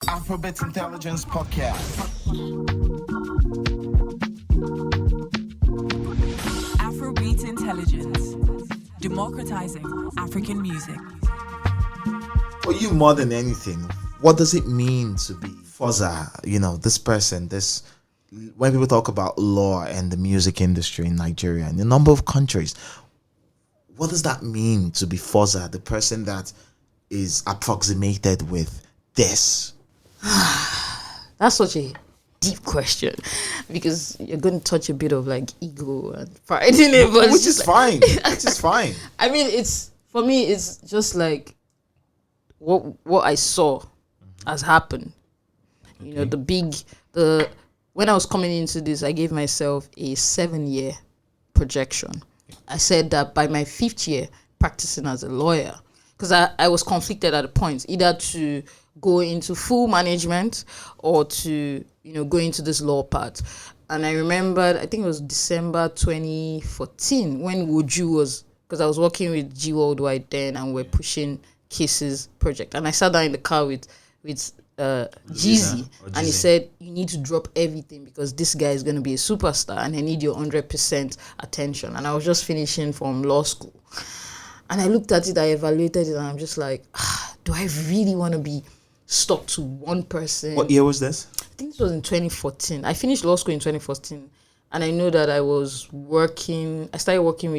Afrobeats Intelligence Podcast. Afrobeats Intelligence, democratizing African music. For you, more than anything, what does it mean to be Foza? You know, this person, this. When people talk about law and the music industry in Nigeria and a number of countries, what does that mean to be Foza, the person that is approximated with this? That's such a deep question because you're going to touch a bit of like ego and pride in it, but which is fine. Which is fine. I mean, it's for me. It's just like what I saw has happened. You know, when I was coming into this, I gave myself a 7-year projection. I said that by my 5th year practicing as a lawyer, because I was conflicted at a point, either to go into full management or to, go into this law part. And I remembered, I think it was December 2014 when Woju was, because I was working with G Worldwide then and we're pushing Cases project. And I sat down in the car with Jeezy, and he said, you need to drop everything because this guy is going to be a superstar and I need your 100% attention. And I was just finishing from law school. And I looked at it, I evaluated it, and I'm just like, do I really want to be stuck to one person? What year was this? I think this was in 2014. I finished law school in 2014. And I know that I started working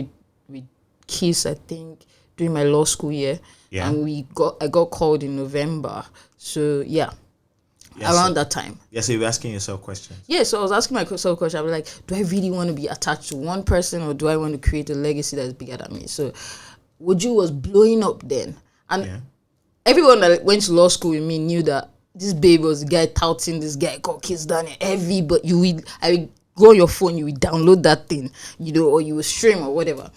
with Kiss, I think, during my law school year. Yeah. And I got called in November. So around that time. Yeah, so you were asking yourself questions. Yeah, so I was asking myself questions. I was like, do I really want to be attached to one person or do I want to create a legacy that is bigger than me? So Woju was blowing up then. And everyone that went to law school with me knew that this babe was the guy touting this guy called Kiss Daniel. But I would go on your phone, you would download that thing, or you would stream or whatever.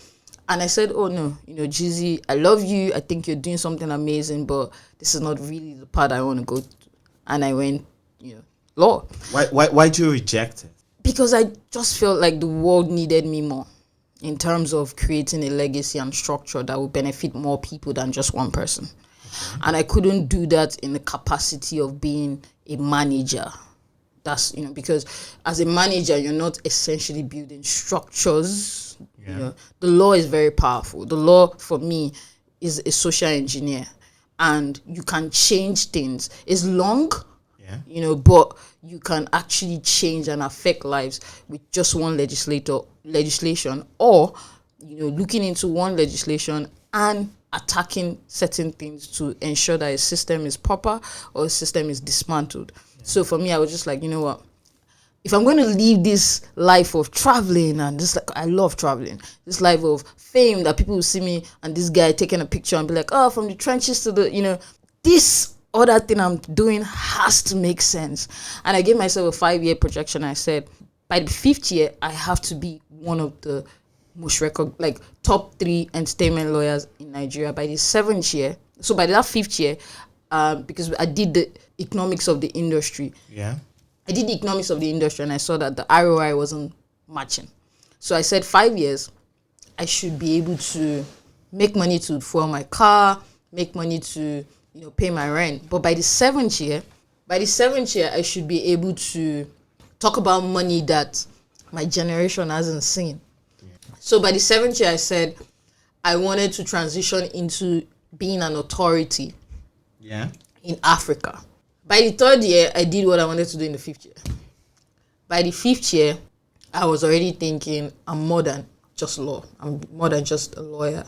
And I said, oh no, Jeezy, I love you. I think you're doing something amazing, but this is not really the part I want to go to. And I went, law. Why did you reject it? Because I just felt like the world needed me more in terms of creating a legacy and structure that would benefit more people than just one person. Okay. And I couldn't do that in the capacity of being a manager. That's, because as a manager, you're not essentially building structures. The law is very powerful. The law, for me, is a social engineer. And you can change things. It's long, but you can actually change and affect lives with just one legislation or, looking into one legislation and attacking certain things to ensure that a system is proper or a system is dismantled. So for me, I was just like, you know what? If I'm going to live this life of traveling and I love traveling, this life of fame that people will see me and this guy taking a picture and be like, oh, from the trenches to the, this other thing I'm doing has to make sense. And I gave myself a 5-year projection. I said, by the 5th year, I have to be one of the most top 3 entertainment lawyers in Nigeria. By the 7th year, so by that 5th year, because I did the economics of the industry. Yeah. I did the economics of the industry and I saw that the ROI wasn't matching. So I said 5 years, I should be able to make money to fuel my car, make money to, pay my rent. But by the 7th year, I should be able to talk about money that my generation hasn't seen. Yeah. So by the 7th year, I said I wanted to transition into being an authority in Africa. By the 3rd year, I did what I wanted to do in the 5th year. By the 5th year, I was already thinking, I'm more than just law. I'm more than just a lawyer.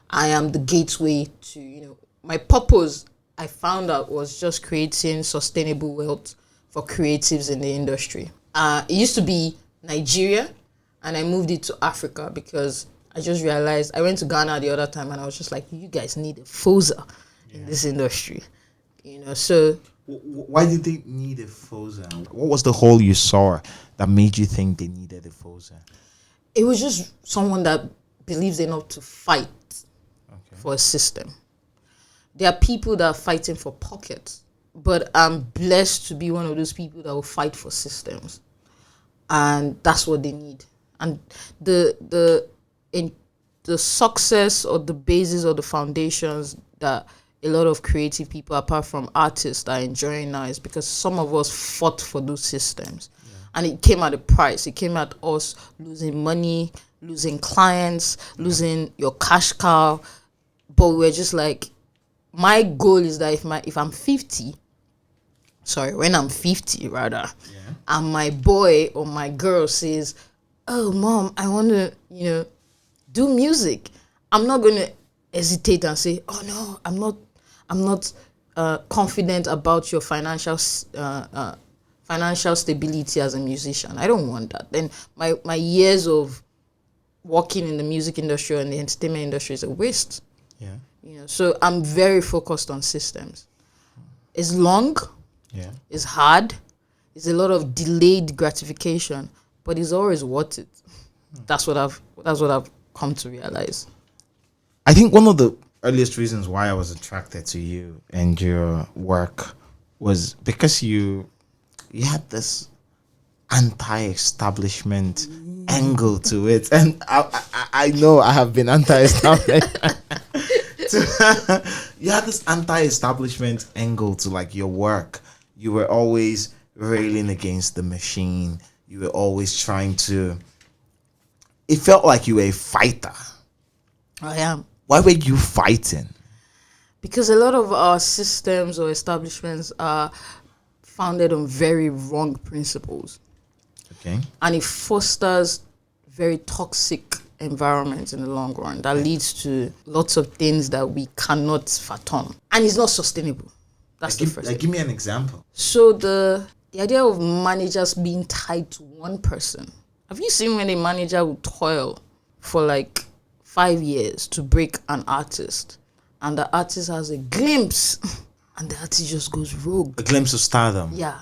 I am the gateway to, my purpose, I found out, was just creating sustainable wealth for creatives in the industry. It used to be Nigeria, and I moved it to Africa because I just realized, I went to Ghana the other time, and I was just like, you guys need a Foza in this industry. So... Why did they need a Foza? What was the hole you saw that made you think they needed a Foza? It was just someone that believes enough to fight for a system. There are people that are fighting for pockets, but I'm blessed to be one of those people that will fight for systems. And that's what they need. And the success or the basis or the foundations that a lot of creative people, apart from artists, are enjoying now is because some of us fought for those systems. And it came at a price. It came at us losing money, losing clients, losing your cash cow. But we're just like, my goal is that if I'm 50, when I'm 50 rather, and my boy or my girl says, oh mom, I want to, do music, I'm not going to hesitate and say, oh no, I'm not confident about your financial stability as a musician. I don't want that. Then my years of working in the music industry and the entertainment industry is a waste. So I'm very focused on systems. It's long, it's hard, it's a lot of delayed gratification, but it's always worth it. That's what I've come to realize. I think one of the earliest reasons why I was attracted to you and your work was because you had this anti-establishment angle to it, and I know I have been anti-establishment. You had this anti-establishment angle to like your work. You were always railing against the machine. You were always trying to. It felt like you were a fighter. I am. Why were you fighting? Because a lot of our systems or establishments are founded on very wrong principles. Okay. And it fosters very toxic environment in the long run that leads to lots of things that we cannot fathom. And it's not sustainable. That's the first thing. Give me an example. So the idea of managers being tied to one person. Have you seen when a manager will toil for like 5 years to break an artist, and the artist has a glimpse and the artist just goes rogue? A glimpse of stardom. Yeah.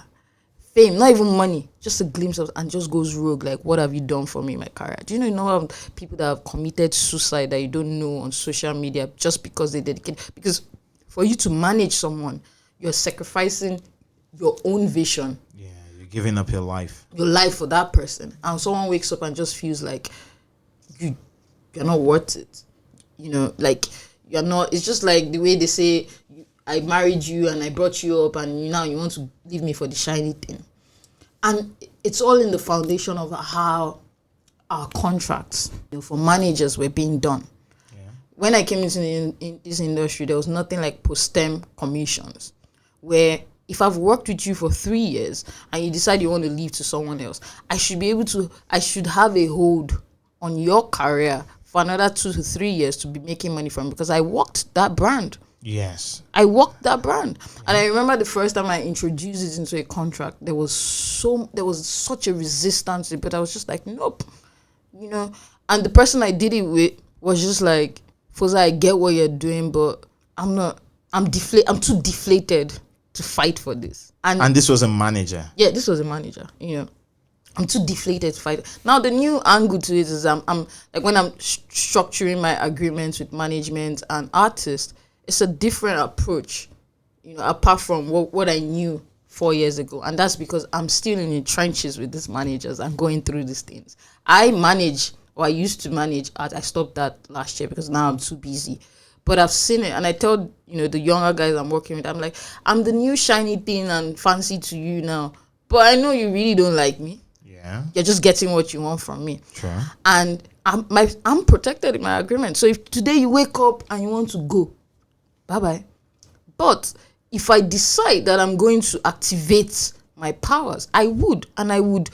Fame, not even money, just a glimpse of, and just goes rogue. Like, what have you done for me in my career? Do you know people that have committed suicide that you don't know on social media just because they dedicate? Because for you to manage someone, you're sacrificing your own vision. Yeah, you're giving up your life for that person. And someone wakes up and just feels like you're not worth it. Like you're not. It's just like the way they say, I married you and I brought you up and now you want to leave me for the shiny thing. And it's all in the foundation of how our contracts for managers were being done. Yeah. When I came into in this industry, there was nothing like post-term commissions, where if I've worked with you for 3 years and you decide you want to leave to someone else, I should have a hold on your career for another 2 to 3 years to be making money from, because I worked that brand. Yes. I worked that brand. Yeah. And I remember the first time I introduced it into a contract, there was such a resistance, but I was just like, nope. And the person I did it with was just like, Foza, I get what you're doing, but I'm too deflated to fight for this. And this was a manager. Yeah, this was a manager. I'm too deflated to fight. Now the new angle to it is I'm like, when I'm structuring my agreements with management and artists, it's a different approach, apart from what I knew 4 years ago. And that's because I'm still in the trenches with these managers and going through these things. I used to manage art. I stopped that last year because now I'm too busy. But I've seen it, and I tell the younger guys I'm working with, I'm like, I'm the new shiny thing and fancy to you now, but I know you really don't like me. Yeah, you're just getting what you want from me. Sure. And I'm protected in my agreement. So if today you wake up and you want to go, bye-bye. But if I decide that I'm going to activate my powers, I would, and I would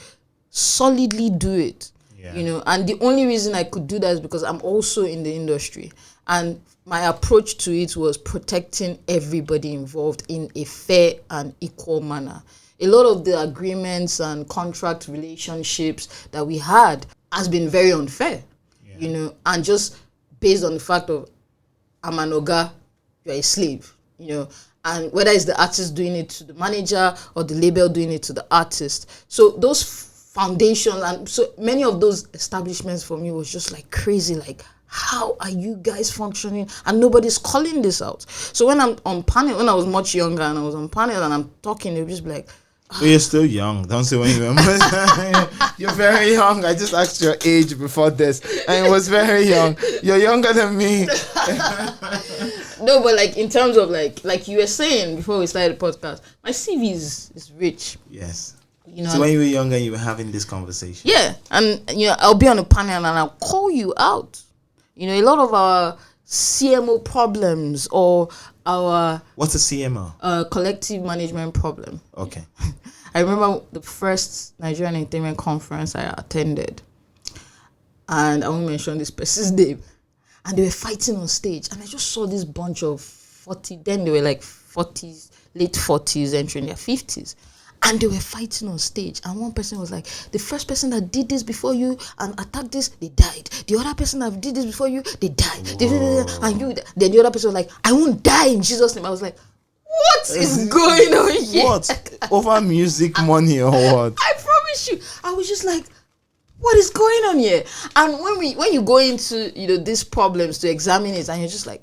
solidly do it. Yeah. And the only reason I could do that is because I'm also in the industry, and my approach to it was protecting everybody involved in a fair and equal manner. A lot of the agreements and contract relationships that we had has been very unfair, and just based on the fact of I'm an oga, you're a slave, and whether it's the artist doing it to the manager or the label doing it to the artist. So those foundations, and so many of those establishments for me was just like crazy, like, how are you guys functioning? And nobody's calling this out. So when I'm on panel, when I was much younger and I was on panel and I'm talking, they'll just be like, But you're still young. Don't say when you remember. You're very young. I just asked your age before this, and it was very young. You're younger than me. No, but like in terms of like you were saying before we started the podcast, my CV is rich. Yes. You know. So when you were younger, you were having this conversation. Yeah, and I'll be on a panel and I'll call you out. You know, a lot of our CMO problems or our what's a CMO? Collective management problem. Okay. I remember the first Nigerian Entertainment Conference I attended, and I won't mention this person's name, and they were fighting on stage, and I just saw this bunch of 40, then they were like 40s, late 40s, entering their 50s. And they were fighting on stage. And one person was like, the first person that did this before you and attacked this, they died. The other person that did this before you, they died. And you, then the other person was like, I won't die in Jesus' name. I was like, what is going on here? What? Over music money or what? I promise you. I was just like, what is going on here? And when you go into, these problems to examine it, and you're just like,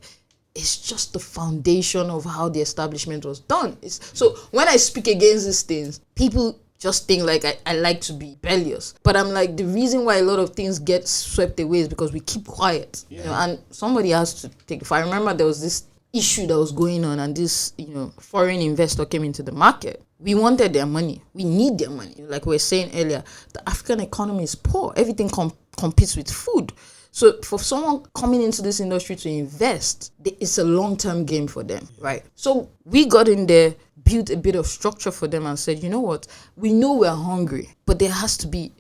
it's just the foundation of how the establishment was done. So when I speak against these things, people just think like I like to be rebellious. But I'm like, the reason why a lot of things get swept away is because we keep quiet. Yeah. And somebody has to take. If I remember, there was this issue that was going on, and this foreign investor came into the market. We wanted their money. We need their money. Like we were saying earlier, the African economy is poor. Everything competes with food. So for someone coming into this industry to invest, it's a long-term game for them, right? So we got in there, built a bit of structure for them and said, you know what? We know we're hungry, but there has to be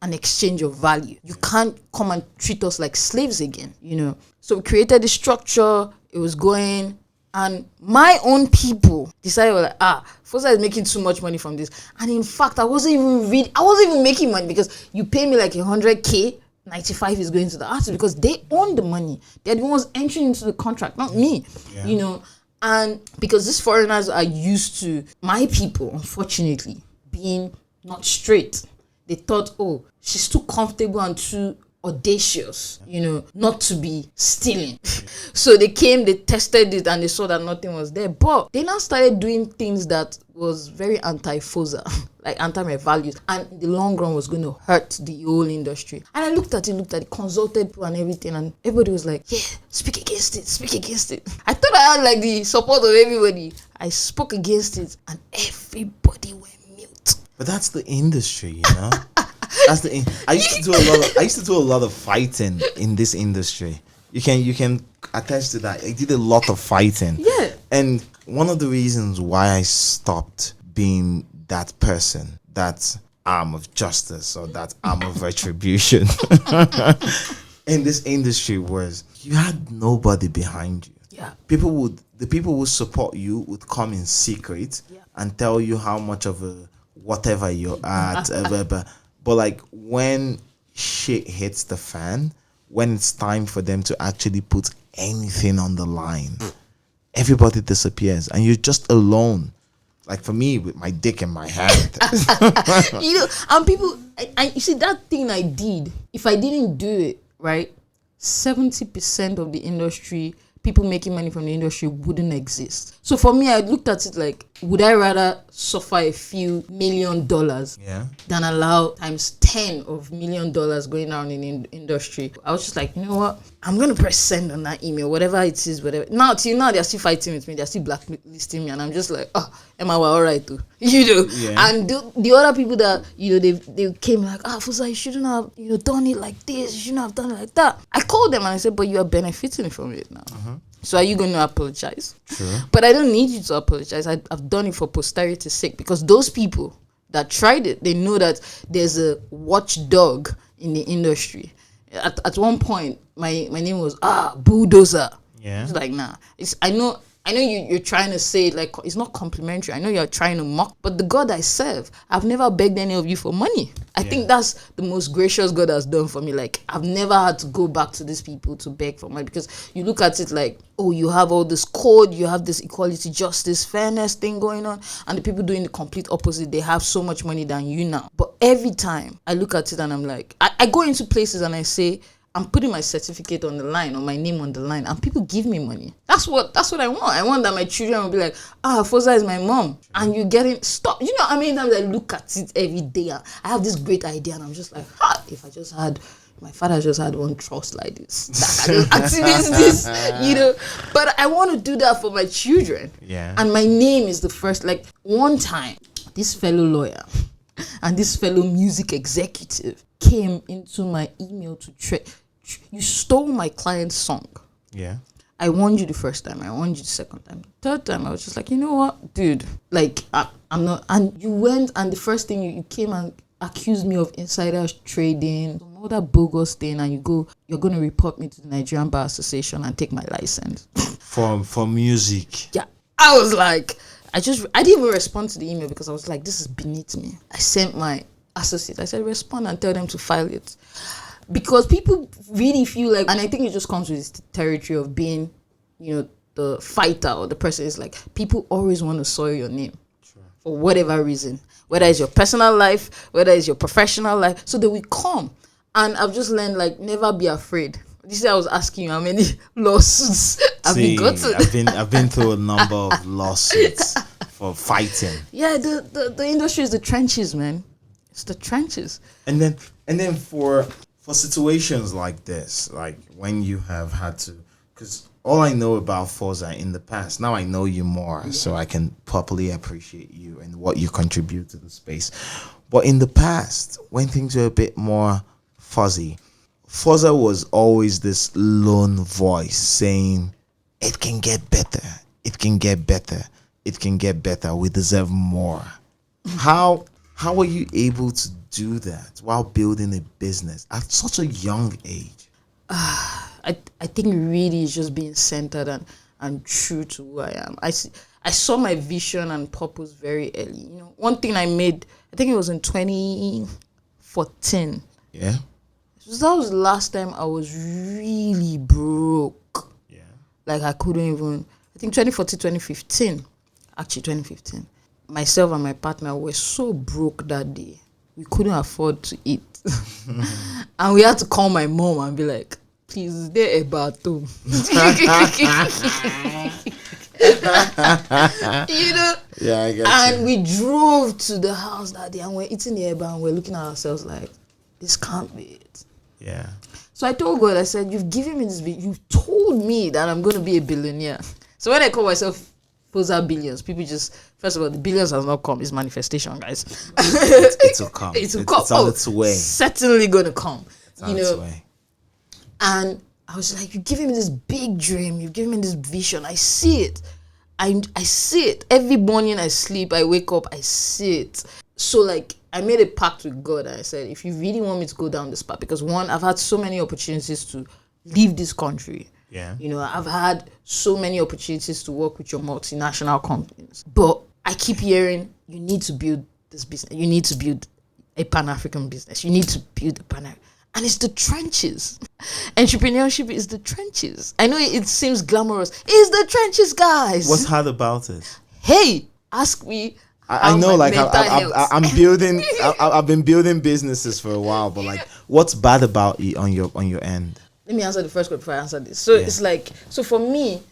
an exchange of value. You can't come and treat us like slaves again, So we created the structure. It was going, and my own people decided, Foza is making too much money from this. And in fact, I wasn't even making money, because you pay me like 100K. 95 is going to the artist because they own the money. They're the ones entering into the contract, not me. Yeah. And because these foreigners are used to my people, unfortunately, being not straight. They thought, she's too comfortable and too audacious, not to be stealing. So they came, they tested it, and they saw that nothing was there. But they now started doing things that was very anti-Foza, like anti my values, and in the long run was going to hurt the whole industry. And I looked at it, consulted people and everything, and everybody was like, yeah, speak against it. I thought I had like the support of everybody. I spoke against it, and everybody went mute. But that's the industry, That's I used to do a lot of fighting in this industry. You can attest to that. I did a lot of fighting. Yeah. And one of the reasons why I stopped being that person, that arm of justice or that arm of retribution in this industry, was you had nobody behind you. Yeah. The people who support you would come in secret and tell you how much of a whatever you're at, but like when shit hits the fan, when it's time for them to actually put anything on the line, everybody disappears and you're just alone. Like for me, with my dick in my hand. And people, you see that thing I did, if I didn't do it, right, 70% of the industry, people making money from the industry, wouldn't exist. So for me, I looked at it like, would I rather suffer a few $1 million than allow times 10 of $1 million going down in the industry? I was just like, you know what? I'm going to press send on that email, whatever it is, whatever. Now, till now, they're still fighting with me. They're still blacklisting me. And I'm just like, Emma, we're all right too. Yeah. And the other people that, they came like, Foza, you shouldn't have, done it like this. You shouldn't have done it like that. I called them and I said, but you are benefiting from it now. So are you going to apologize? Sure. But I don't need you to apologize. I've done it for posterity's sake, because those people that tried it, they know that there's a watchdog in the industry. At one point, my name was Bulldozer. Yeah. It's like, nah. I know you're trying to say it like it's not complimentary. I know you're trying to mock, but the God I serve, I've never begged any of you for money. I think that's the most gracious God has done for me. Like, I've never had to go back to these people to beg for money, because you look at it like, you have all this code, you have this equality, justice, fairness thing going on, and the people doing the complete opposite, they have so much money than you now. But every time I look at it and I'm like, I go into places and I say, I'm putting my certificate on the line or my name on the line, and people give me money. That's what I want. I want that my children will be like, Foza is my mom, and you getting stop. You know, I mean, I look at it every day. And I have this great idea, and I'm just like, if I just had. My father just had one trust like this. That I just activate this, you know. But I want to do that for my children. Yeah. And my name is the first. Like one time, this fellow lawyer and this fellow music executive came into my email to you stole my client's song. Yeah. I warned you the first time. I warned you the second time. Third time, I was just like, you know what, dude? Like, I'm not. And you went, and the first thing you came and accused me of insider trading, some other bogus thing, and you're going to report me to the Nigerian Bar Association and take my license. For music. Yeah. I was like, I didn't even respond to the email because I was like, this is beneath me. I sent my associate. I said, respond and tell them to file it. Because people really feel like, and I think it just comes with the territory of being, you know, the fighter or the person is like, people always want to soil your name. Sure. For whatever reason. Whether it's your personal life, whether it's your professional life. So they will come. And I've just learned, like, never be afraid. This is I was asking you how many lawsuits have been gotten. I've been through a number of lawsuits for fighting. Yeah, the industry is the trenches, man. It's the trenches. And then for situations like this, like when you have had to, because all I know about Foza in the past, now I know you more, so I can properly appreciate you and what you contribute to the space. But in the past, when things were a bit more fuzzy, Foza was always this lone voice saying, it can get better, it can get better, it can get better, we deserve more. How were you able to do that while building a business at such a young age? I think really it's just being centered and true to who I am. I saw my vision and purpose very early. You know, one thing I made, I think it was in 2014. Yeah. That was the last time I was really broke. Yeah. Like I couldn't even, I think 2014, 2015. Actually 2015. Myself and my partner were so broke that day. We couldn't afford to eat. And we had to call my mom and be like, please, is there a bathroom? You know? Yeah, I get And you. we drove to the house that day and we're eating the eba and we're looking at ourselves like, this can't be it. Yeah. So I told God, I said, you've given me this, you've told me that I'm going to be a billionaire. So when I call myself Foza Billions, people just, first of all, the billions has not come. It's manifestation, guys. It will come. It will come. It's on its way. Certainly going to come. It's on its way. And I was like, you've given me this big dream. You've given me this vision. I see it. I see it. Every morning I sleep, I wake up, I see it. So like, I made a pact with God. And I said, if you really want me to go down this path, because one, I've had so many opportunities to leave this country. Yeah. You know, I've had so many opportunities to work with your multinational companies. But I keep hearing, you need to build this business. You need to build a Pan-African business. You need to build a Pan-African. And it's the trenches. Entrepreneurship is the trenches. I know it seems glamorous. It's the trenches, guys. What's hard about it? Hey, ask me. I know, like I'm building. health. I've been building businesses for a while, but like, what's bad about it on your end? Let me answer the first question before I answer this. So it's like, so for me,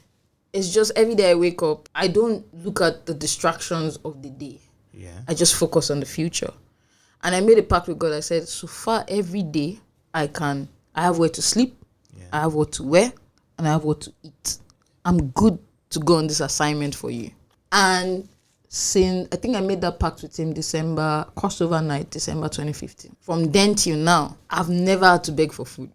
it's just every day I wake up, I don't look at the distractions of the day. Yeah. I just focus on the future. And I made a pact with God. I said, so far every day, I have where to sleep, I have what to wear, and I have what to eat. I'm good to go on this assignment for you. And since, I think I made that pact with him December 2015. From then till now, I've never had to beg for food.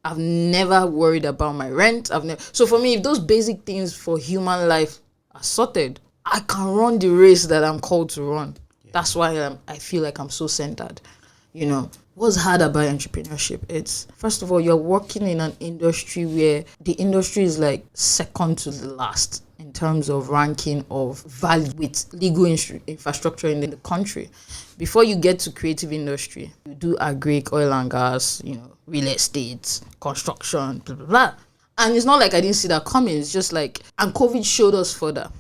I've never worried about my rent. So for me, if those basic things for human life are sorted, I can run the race that I'm called to run. Yeah. That's why I feel like I'm so centered. You know, what's hard about entrepreneurship? It's, first of all, you're working in an industry where the industry is like second to the last in terms of ranking of value with legal infrastructure in the country. Before you get to creative industry, you do agri, oil and gas, you know, real estate, construction, blah, blah, blah. And it's not like I didn't see that coming. It's just like, and COVID showed us further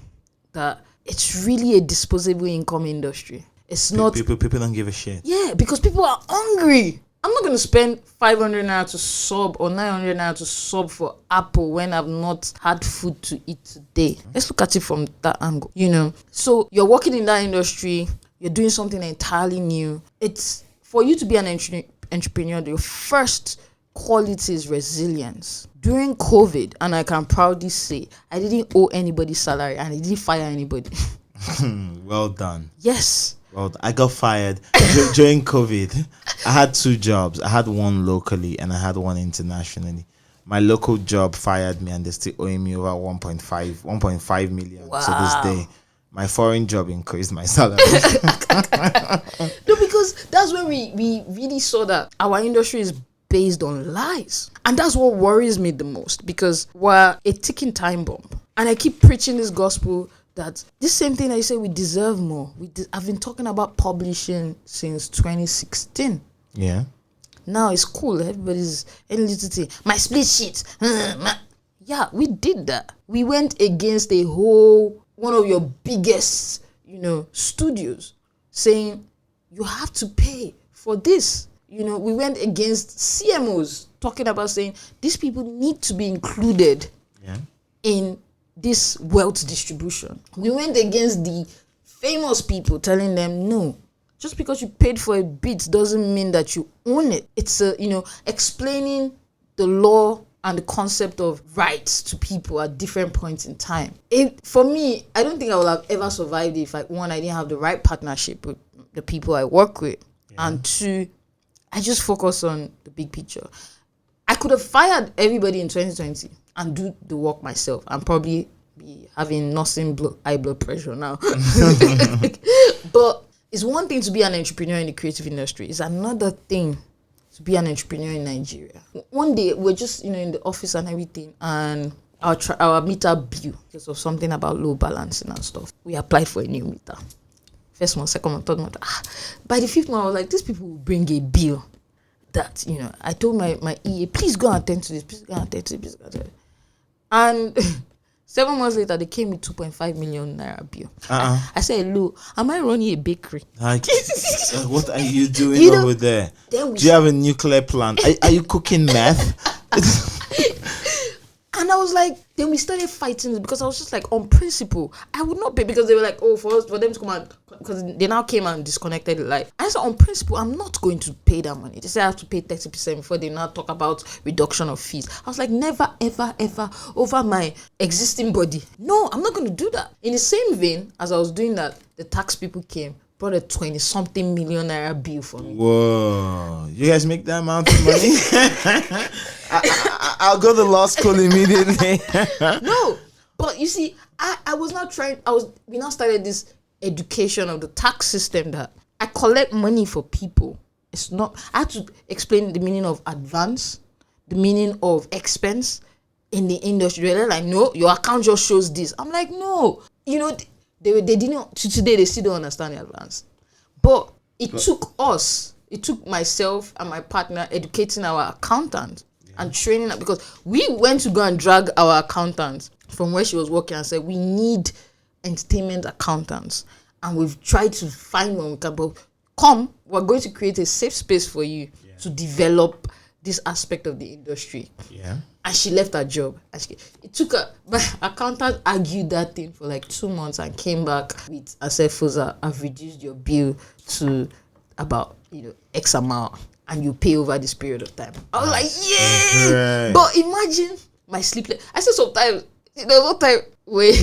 that it's really a disposable income industry. It's not... People don't give a shit. Yeah, because people are hungry. I'm not going to spend 500 naira to sub or 900 naira to sub for Apple when I've not had food to eat today. Let's look at it from that angle, you know. So you're working in that industry, you're doing something entirely new. It's for you to be an entrepreneur, your first quality is resilience. During COVID, and I can proudly say, I didn't owe anybody salary and I didn't fire anybody. Well done. Yes. Well, I got fired during COVID. I had 2 jobs. I had one locally and I had one internationally. My local job fired me and they're still owing me over 1.5 million to this day. My foreign job increased my salary. No, because that's when we really saw that our industry is based on lies. And that's what worries me the most, because we're a ticking time bomb. And I keep preaching this gospel that this same thing I say we deserve more. I've been talking about publishing since 2016. Yeah. Now it's cool. Everybody's any little thing. My split sheet. Yeah, we did that. We went against one of your biggest, studios, saying you have to pay for this. We went against CMOs talking about saying these people need to be included in this wealth distribution. We went against the famous people telling them, no, just because you paid for a beat doesn't mean that you own it. It's explaining the law and the concept of rights to people at different points in time. For me, I don't think I would have ever survived if, one, I didn't have the right partnership with the people I work with, and 2, I just focus on the big picture. I could have fired everybody in 2020 and do the work myself and probably be having nursing high blood pressure now. But it's one thing to be an entrepreneur in the creative industry. It's another thing to be an entrepreneur in Nigeria. One day, we're just, in the office and everything, and our meter blew because of something about low balancing and stuff. We applied for a new meter. First month, second month, third month. By the 5th month, I was like, these people will bring a bill that, I told my EA, please go and attend to this, please go and attend to this, please go and attend to this. And 7 months later, they came with 2.5 million naira bill. I said, hello, am I running a bakery? Like, what are you doing over there? Do you have a nuclear plant? Are you cooking meth? And I was like, then we started fighting because I was just like, on principle, I would not pay, because they were like, oh, for them to come and, because they now came and disconnected the light. I said, on principle, I'm not going to pay that money. They said I have to pay 30% before they now talk about reduction of fees. I was like, never, ever, ever over my existing body. No, I'm not going to do that. In the same vein, as I was doing that, the tax people came, brought a 20-something million naira bill for me. Whoa, you guys make that amount of money? I'll go to law school immediately. No, but you see, I was not trying. We now started this education of the tax system that I collect money for people. It's not. I had to explain the meaning of advance, the meaning of expense in the industry. They're like, no, your account just shows this. I'm like, no, they didn't. To today, they still don't understand the advance. But it took myself and my partner educating our accountant and training her, because we went to go and drag our accountant from where she was working and said, we need entertainment accountants. And we've tried to find one we can, but we're going to create a safe space for you to develop this aspect of the industry. Yeah. And she left her job. It took her, my accountant argued that thing for like 2 months and came back with, I said, Foza, I've reduced your bill to about, X amount, and you pay over this period of time. I was like, yeah. Right. But imagine my sleepless. I said sometimes, there was one time where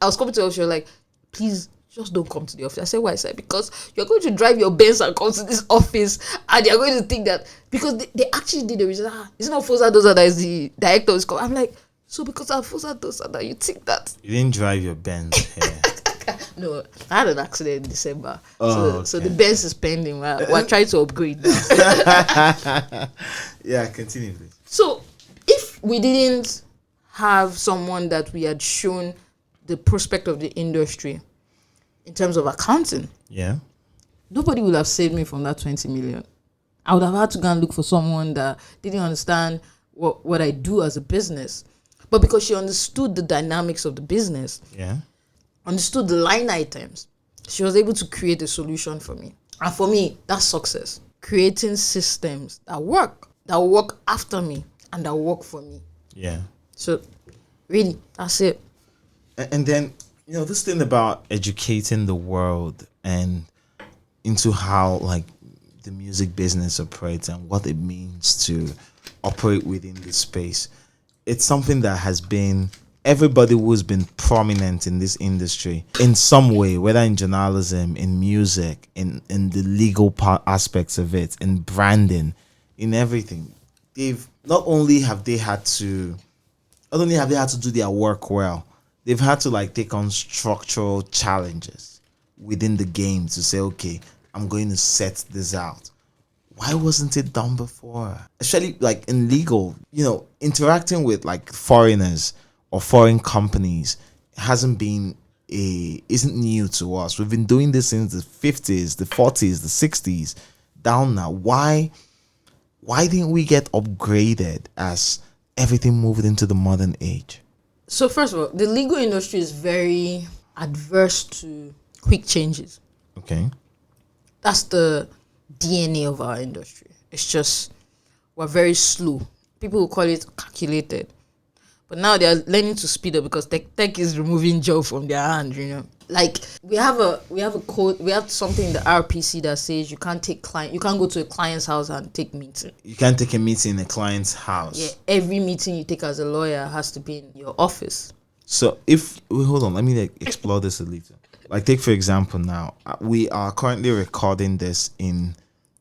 I was coming to the office, she was like, please just don't come to the office. I said, why? I said, because you're going to drive your Benz and come to this office, and they're going to think that, because they actually did the reason, it's not Foza Doza that is the director. I'm like, so because I'm Foza Doza that you think that? You didn't drive your Benz here. No, I had an accident in December. So the Benz is pending. We're trying to upgrade now. Yeah, continue, please. So if we didn't have someone that we had shown the prospect of the industry in terms of accounting, nobody would have saved me from that 20 million. I would have had to go and look for someone that didn't understand what I do as a business. But because she understood the dynamics of the business, understood the line items, she was able to create a solution for me. And for me, that's success. creating systems that will work after me and that will work for me. Yeah. So, really, that's it. And then, this thing about educating the world and into how, like, the music business operates and what it means to operate within this space. It's something that has been, everybody who's been prominent in this industry in some way, whether in journalism, in music, in the legal aspects of it, in branding, in everything, not only have they had to do their work well, they've had to like take on structural challenges within the game to say, okay, I'm going to set this out. Why wasn't it done before? Especially like in legal, interacting with like foreigners or foreign companies isn't new to us. We've been doing this since the 50s, the 40s, the 60s, down now. Why didn't we get upgraded as everything moved into the modern age? So first of all, the legal industry is very adverse to quick changes. Okay. That's the DNA of our industry. It's just, we're very slow. People will call it calculated. But now they are learning to speed up because tech is removing job from their hand, Like we have a code, we have something in the RPC that says you can't go to a client's house and take meeting. You can't take a meeting in a client's house. Yeah, every meeting you take as a lawyer has to be in your office. So hold on, let me explore this a little. Like take for example now, we are currently recording this in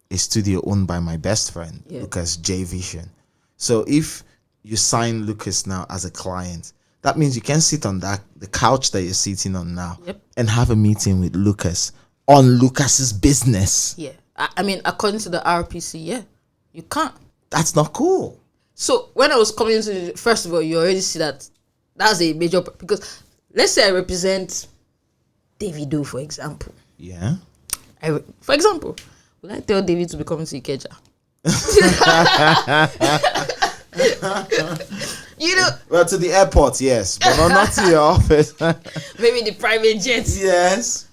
a studio owned by my best friend, Lucas J Vision. So if you sign Lucas now as a client, that means you can sit on the couch that you're sitting on now and have a meeting with Lucas on Lucas's business. Yeah. I mean, according to the RPC, you can't. That's not cool. So when I was coming into first of all, you already see that's a major, because let's say I represent Davido, for example. Yeah. For example, will I tell David to be coming to Ikeja? Well, to the airport, yes, but not to your office. Maybe the private jets. Yes.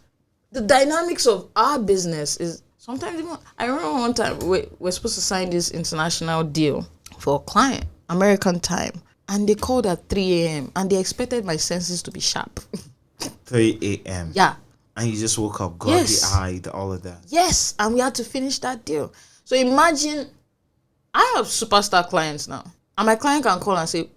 The dynamics of our business is sometimes even, I remember one time we're supposed to sign this international deal for a client, American time, and they called at 3 a.m. and they expected my senses to be sharp. 3 a.m. Yeah. And you just woke up groggy-eyed, all of that. Yes, and we had to finish that deal. So imagine, I have superstar clients now, and my client can call and say,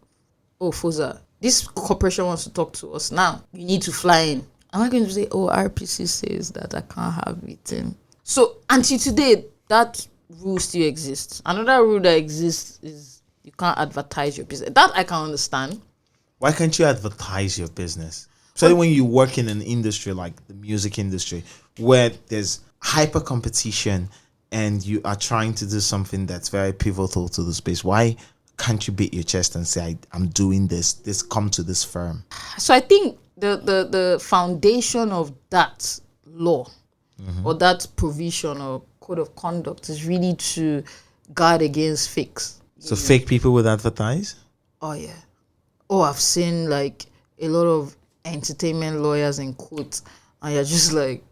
oh, Foza, this corporation wants to talk to us now. You need to fly in. Am I going to say, oh, RPC says that I can't have meeting? So until today, that rule still exists. Another rule that exists is you can't advertise your business. That I can understand. Why can't you advertise your business? Especially when you work in an industry like the music industry, where there's hyper competition and you are trying to do something that's very pivotal to the space. Why can't you beat your chest and say, I'm doing this, come to this firm? So I think the foundation of that law or that provision or code of conduct is really to guard against fakes. So fake people would advertise? Oh, yeah. Oh, I've seen like a lot of entertainment lawyers in quotes, and you're just like,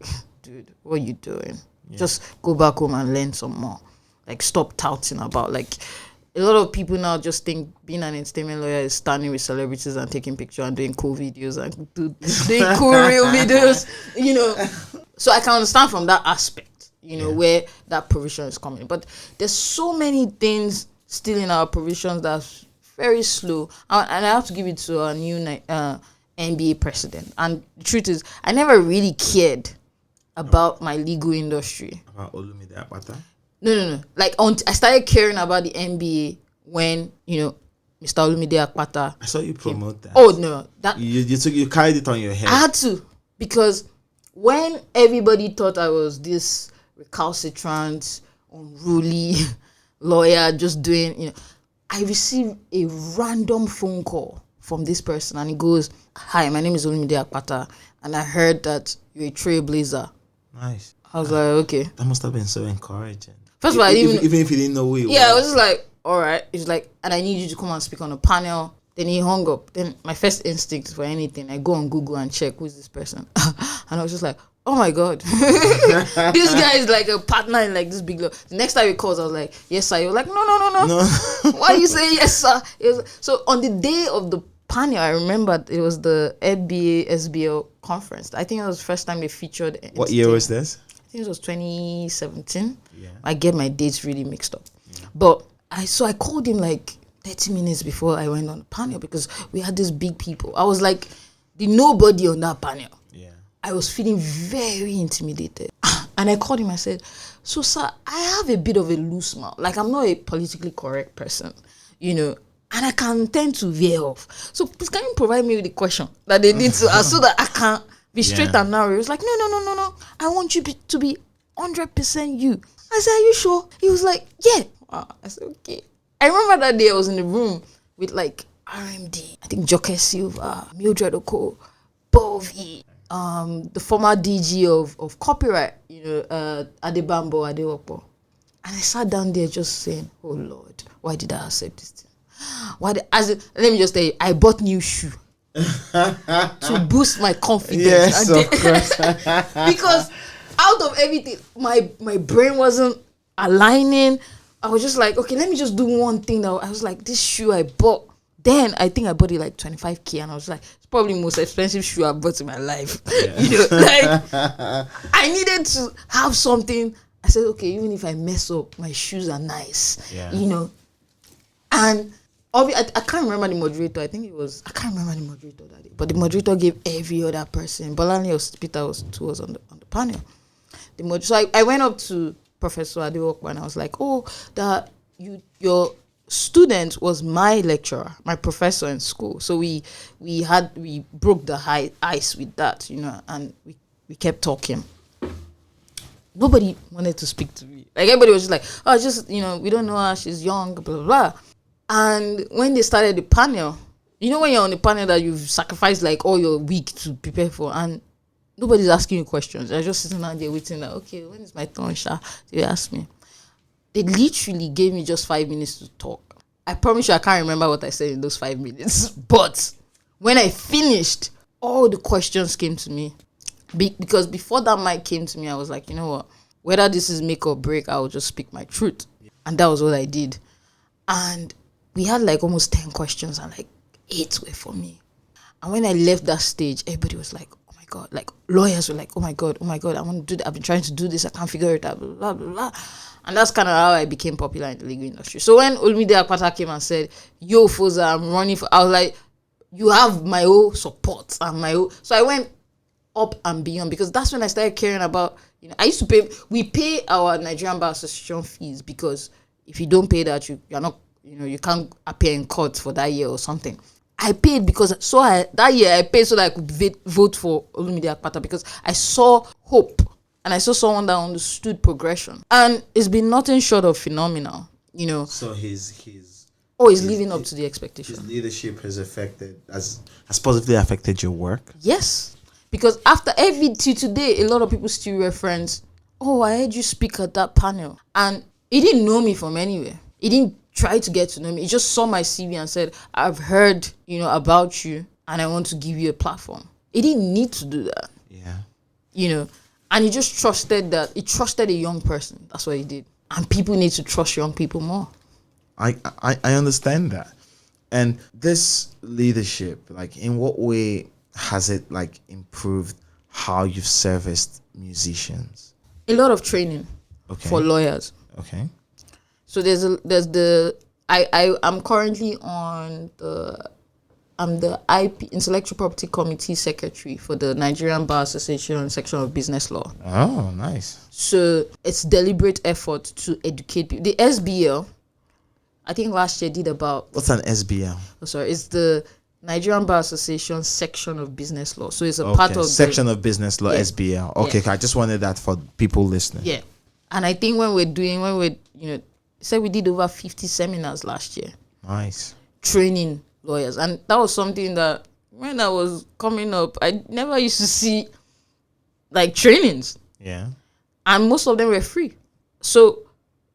dude, what are you doing? Just go back home and learn some more. Like, stop touting about, like, a lot of people now just think being an entertainment lawyer is standing with celebrities and taking pictures and doing cool videos and doing cool real videos, So I can understand from that aspect, where that provision is coming. But there's so many things still in our provisions that's very slow. And I have to give it to our new NBA president. And the truth is, I never really cared about my legal industry. About Olumide Akpata? No. Like, I started caring about the NBA when, Mr. Olumide Akpata. I saw you promote that. Oh, no. You carried it on your head. I had to. Because when everybody thought I was this recalcitrant, unruly lawyer just doing, I received a random phone call from this person, and he goes, "Hi, my name is Olumide Akpata, and I heard that you're a trailblazer." Nice. I was like, okay. That must have been so encouraging. First of all, even if you didn't know who it was. Yeah, I was just like, all right. He's like, and I need you to come and speak on a panel. Then he hung up. Then my first instinct for anything, I go on Google and check who's this person. And I was just like, oh my God, this guy is like a partner in like this big law. The next time he calls, I was like, yes, sir. He was like, no. Why you say yes, sir? So on the day of the panel, I remember it was the FBA SBL conference. I think it was the first time they featured. What year was this? I think it was 2017. Yeah. I get my dates really mixed up. Yeah. But I called him like 30 minutes before I went on the panel because we had these big people. I was like the nobody on that panel. Yeah. I was feeling very intimidated. And I called him, I said, so sir, I have a bit of a loose mouth. Like I'm not a politically correct person, and I can tend to veer off. So please can you provide me with the question that they need to ask so that I can be straight and narrow? He was like, no. I want you to be 100% you. I said, are you sure? He was like, yeah. I said, okay. I remember that day I was in the room with like RMD, I think Joker Silva, Mildred Oko, Bovi, the former DG of copyright, Adebambo Adewopo. And I sat down there just saying, oh Lord, why did I accept this thing? Let me just tell you, I bought new shoe to boost my confidence. Yes, of course. Because out of everything, my brain wasn't aligning. I was just like, okay, let me just do one thing. That I was like, this shoe I bought. Then I think I bought it like 25K, and I was like, it's probably the most expensive shoe I bought in my life. Yeah. I needed to have something. I said, okay, even if I mess up, my shoes are nice. Yeah. And I can't remember the moderator. I can't remember the moderator that day. But the moderator gave every other person. Bolani or Peter was on the panel. So I went up to Professor Adewopo and I was like, oh, that your student was my lecturer, my professor in school. So we broke the ice with that, and we kept talking. Nobody wanted to speak to me. Like everybody was just like, oh, we don't know her, she's young, blah, blah, blah. And when they started the panel, when you're on the panel that you've sacrificed like all your week to prepare for, and nobody's asking you questions. They're just sitting down there waiting like, okay, when is my turn, Sha? They ask me. They literally gave me just 5 minutes to talk. I promise you I can't remember what I said in those 5 minutes. But when I finished, all the questions came to me. Because before that mic came to me, I was like, you know what? Whether this is make or break, I will just speak my truth. And that was what I did. And we had like almost 10 questions and like 8 were for me. And when I left that stage, everybody was like, oh my God. Like lawyers were like, oh my God, I want to do that. I've been trying to do this. I can't figure it out, blah, blah, blah, blah. And that's kind of how I became popular in the legal industry. So when Olumide Akpata came and said, yo, Foza, I'm running for, I was like, you have my whole support and my whole. So I went up and beyond because that's when I started caring about, I used to we pay our Nigerian Bar Association fees because if you don't pay that, you're not, you can't appear in court for that year or something. I paid because that year I paid so that I could vote for Olumide Akpata because I saw hope and I saw someone that understood progression, and it's been nothing short of phenomenal. So he's living up to the expectation. His leadership has positively affected your work. Yes, because after till today, a lot of people still reference, oh, I heard you speak at that panel, and he didn't know me from anywhere. He didn't try to get to know me. He just saw my CV and said, I've heard, about you and I want to give you a platform. He didn't need to do that. Yeah. And he just trusted that. He trusted a young person. That's what he did. And people need to trust young people more. I understand that. And this leadership, like in what way has it like improved how you've serviced musicians? A lot of training for lawyers. Okay. So I'm currently on I'm the IP Intellectual Property Committee Secretary for the Nigerian Bar Association section of Business Law. Oh, nice. So it's deliberate effort to educate people. The SBL, I think last year did about... What's an SBL? Oh, sorry, it's the Nigerian Bar Association section of Business Law. So it's a part of section of Business Law, SBL. Okay, I just wanted that for people listening. Yeah. And I think when we did over 50 seminars last year. Nice. Training lawyers. And that was something that when I was coming up, I never used to see like trainings. Yeah. And most of them were free. So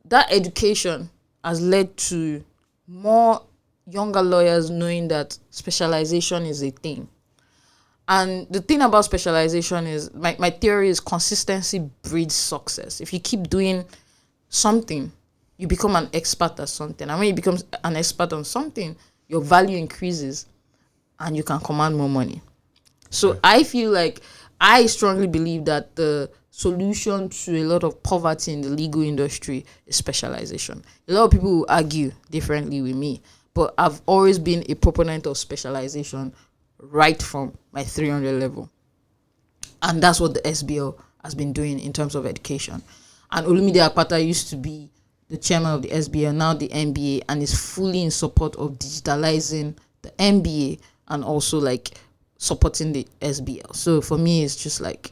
that education has led to more younger lawyers knowing that specialization is a thing. And the thing about specialization is my theory is consistency breeds success. If you keep doing something, you become an expert at something. And when you become an expert on something, your value increases and you can command more money. So I feel like I strongly believe that the solution to a lot of poverty in the legal industry is specialization. A lot of people will argue differently with me, but I've always been a proponent of specialization right from my 300 level. And that's what the SBL has been doing in terms of education. And Olumide Akpata used to be the chairman of the SBL, now the MBA, and is fully in support of digitalizing the MBA and also like supporting the SBL. So for me, it's just like,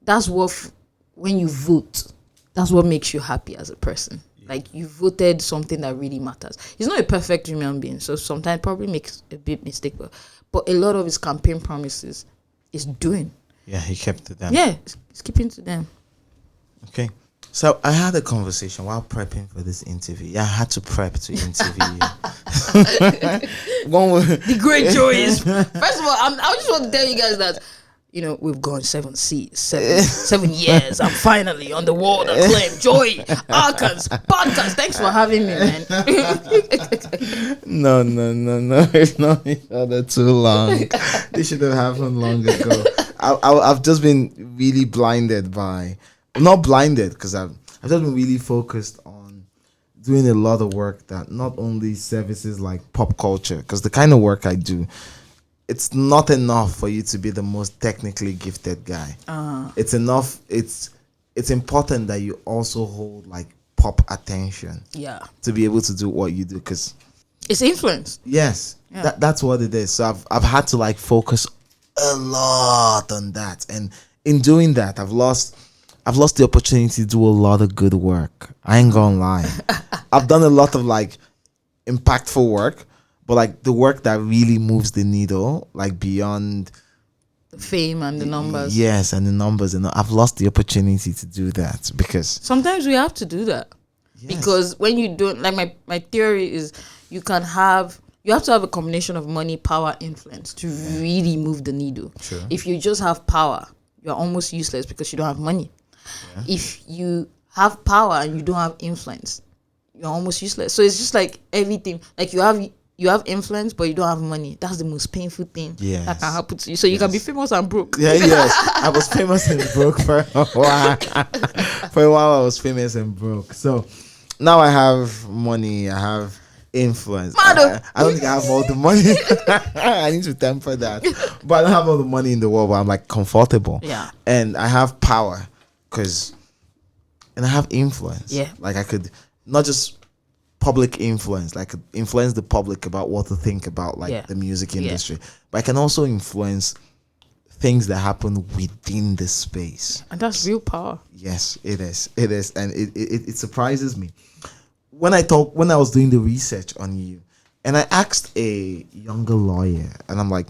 that's what, when you vote, that's what makes you happy as a person. Like, you voted something that really matters. He's not a perfect human being, so sometimes probably makes a big mistake, but a lot of his campaign promises is doing. Yeah, he kept to them. Yeah, he's keeping to them. Okay. So I had a conversation while prepping for this interview. Yeah, I had to prep to interview you. The great joy is, first of all, I just want to tell you guys that, you know, we've gone 7 years. I'm finally on the world acclaim. Joy, Arkansas, podcast. Thanks for having me, man. No. It's not each other too long. This should have happened long ago. I've just been really blinded by, not blinded, because I've just been really focused on doing a lot of work that not only services like pop culture, because the kind of work I do, it's not enough for you to be the most technically gifted guy. It's enough. It's important that you also hold like pop attention. Yeah. To be able to do what you do, because it's influence. Yes. Yeah. That's what it is. So I've had to like focus a lot on that, and in doing that, I've lost the opportunity to do a lot of good work. I ain't gonna lie. I've done a lot of like impactful work, but like the work that really moves the needle, like beyond the fame and the numbers. Yes, and the numbers, and I've lost the opportunity to do that because sometimes we have to do that. Yes. Because when you don't, like my theory is you have to have a combination of money, power, influence to really move the needle. Sure. If you just have power, you're almost useless because you don't have money. Yeah. If you have power and you don't have influence, you're almost useless. So it's just like everything. Like you have influence, but you don't have money. That's the most painful thing that can happen to you. So you can be famous and broke. Yeah, yes. I was famous and broke for a while. For a while, I was famous and broke. So now I have money. I have influence. I don't think I have all the money. I need to temper that. But I don't have all the money in the world, but I'm like comfortable. Yeah. And I have power and I have influence. Yeah. Like I could not just public influence, like influence the public about what to think about like the music industry, but I can also influence things that happen within the space, and that's real power. Yes, it is, and it surprises me when I was doing the research on you, and I asked a younger lawyer, and I'm like,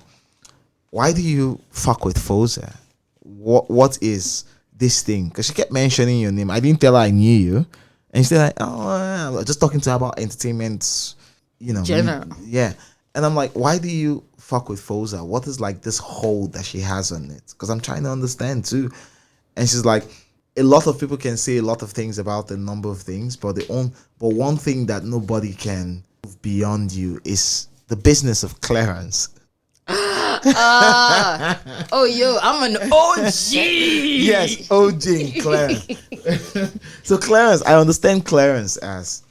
why do you fuck with Foza? What is this thing? Because she kept mentioning your name. I didn't tell her I knew you. And she's like, just talking to her about entertainment, you know. General. Yeah. And I'm like, why do you fuck with Foza? What is like this hold that she has on it? Because I'm trying to understand too. And she's like, a lot of people can say a lot of things about a number of things, but one thing that nobody can move beyond you is the business of clearance. I'm an OG. Yes, OG Clarence. So Clarence, I understand Clarence as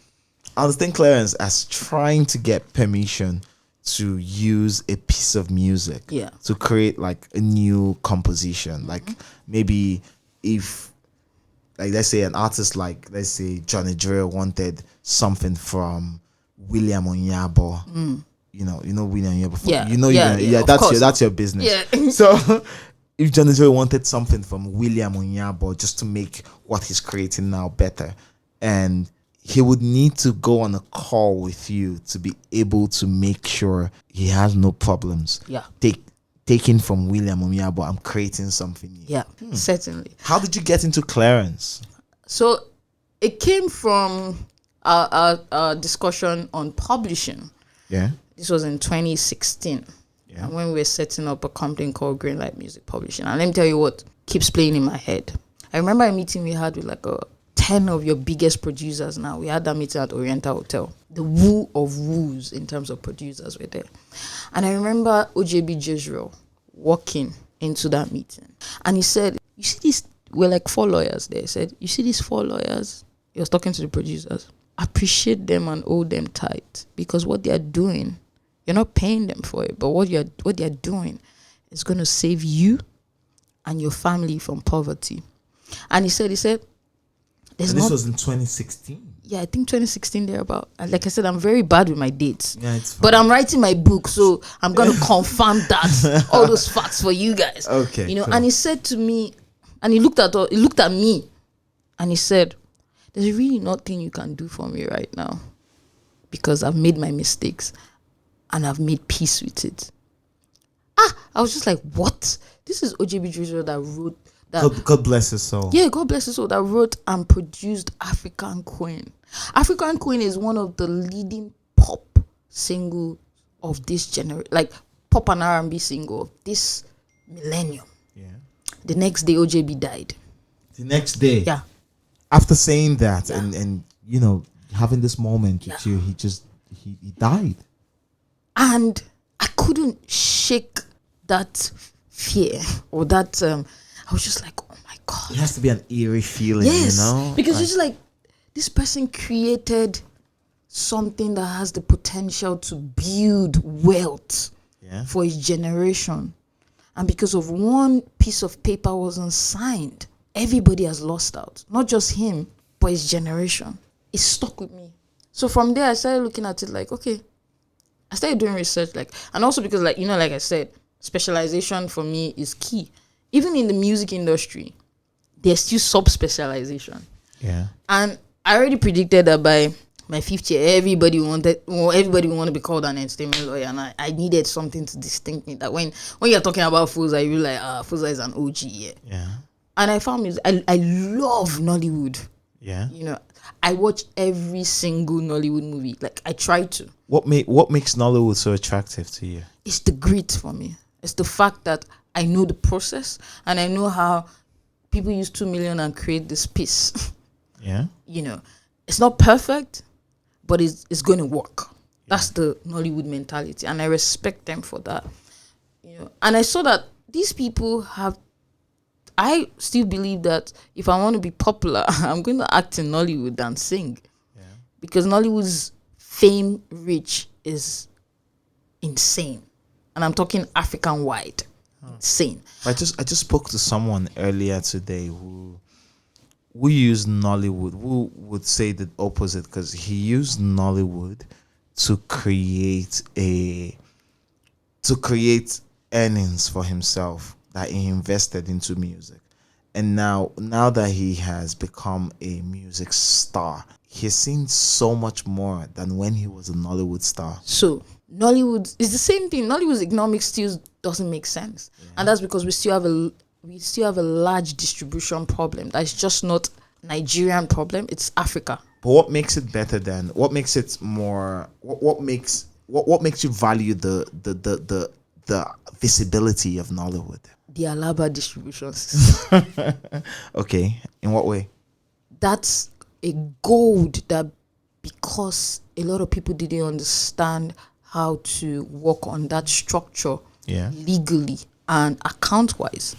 trying to get permission to use a piece of music to create like a new composition. Like maybe if, like, let's say an artist like, let's say Johnny Drill wanted something from William Onyabo. You know William Onyabo. That's your business. Yeah. So if Johnny Drill wanted something from William Onyabo just to make what he's creating now better, and he would need to go on a call with you to be able to make sure he has no problems. Yeah. Taking from William Onyabo, I'm creating something new. Yeah, certainly. How did you get into Clarence? So it came from a discussion on publishing. Yeah. This was in 2016. Yeah. And when we were setting up a company called Greenlight Music Publishing, and let me tell you what keeps playing in my head. I remember a meeting we had with like 10 of your biggest producers now. We had that meeting at Oriental Hotel. The woo of woos in terms of producers were there. And I remember OJB Jezreel walking into that meeting. And he said, you see these, we're like 4 lawyers there. He said, you see these 4 lawyers? He was talking to the producers. Appreciate them and hold them tight. Because what they are doing, you're not paying them for it. But what they're doing is going to save you and your family from poverty. And he said, this was in 2016. Yeah, I think 2016 thereabout. And like I said, I'm very bad with my dates. Yeah, it's fine. But I'm writing my book, so I'm gonna confirm that all those facts for you guys. Okay. Cool. Cool. And he said to me, and he looked at me, and he said, "There's really nothing you can do for me right now, because I've made my mistakes, and I've made peace with it." I was just like, what? This is OJB Jezreel that wrote. God bless his soul. Yeah, God bless his soul, that wrote and produced African Queen. African Queen is one of the leading pop single of this generation, like pop and R&B single of this millennium. Yeah. The next day, OJB died. The next day? Yeah. After saying that and you know, having this moment with you, he died. And I couldn't shake that fear or that... I was just like, oh my God. It has to be an eerie feeling, yes, you know? Because it's just like, this person created something that has the potential to build wealth for his generation. And because of one piece of paper wasn't signed, everybody has lost out. Not just him, but his generation. It stuck with me. So from there, I started looking at it like, okay. I started doing research, like, and also because, like, you know, like I said, specialization for me is key. Even in the music industry, there's still sub-specialization. Yeah. And I already predicted that by my 5th year, everybody want to be called an entertainment lawyer. And I needed something to distinct me. That when you're talking about Foza, you're like, Foza is an OG. Yeah. And I found music. I love Nollywood. Yeah. You know, I watch every single Nollywood movie. Like, I try to. What makes Nollywood so attractive to you? It's the grit for me. It's the fact that I know the process and I know how people use 2 million and create this piece. Yeah. You know, it's not perfect, but it's going to work. Yeah. That's the Nollywood mentality. And I respect them for that. You know, and I saw that these people I still believe that if I want to be popular, I'm going to act in Nollywood and sing. Yeah. Because Nollywood's fame reach is insane. And I'm talking African wide. Insane. I just spoke to someone earlier today who used Nollywood, who would say the opposite, because he used Nollywood to create earnings for himself that he invested into music. And now that he has become a music star, he's seen so much more than when he was a Nollywood star. So Nollywood is the same thing. Nollywood's economics still doesn't make sense, and that's because we still have a large distribution problem. That's just not Nigerian problem; it's Africa. But what makes it better than? What makes it more? What makes you value the visibility of Nollywood? The Alaba distribution system. Okay, in what way? That's a gold that, because a lot of people didn't understand how to work on that structure legally and account-wise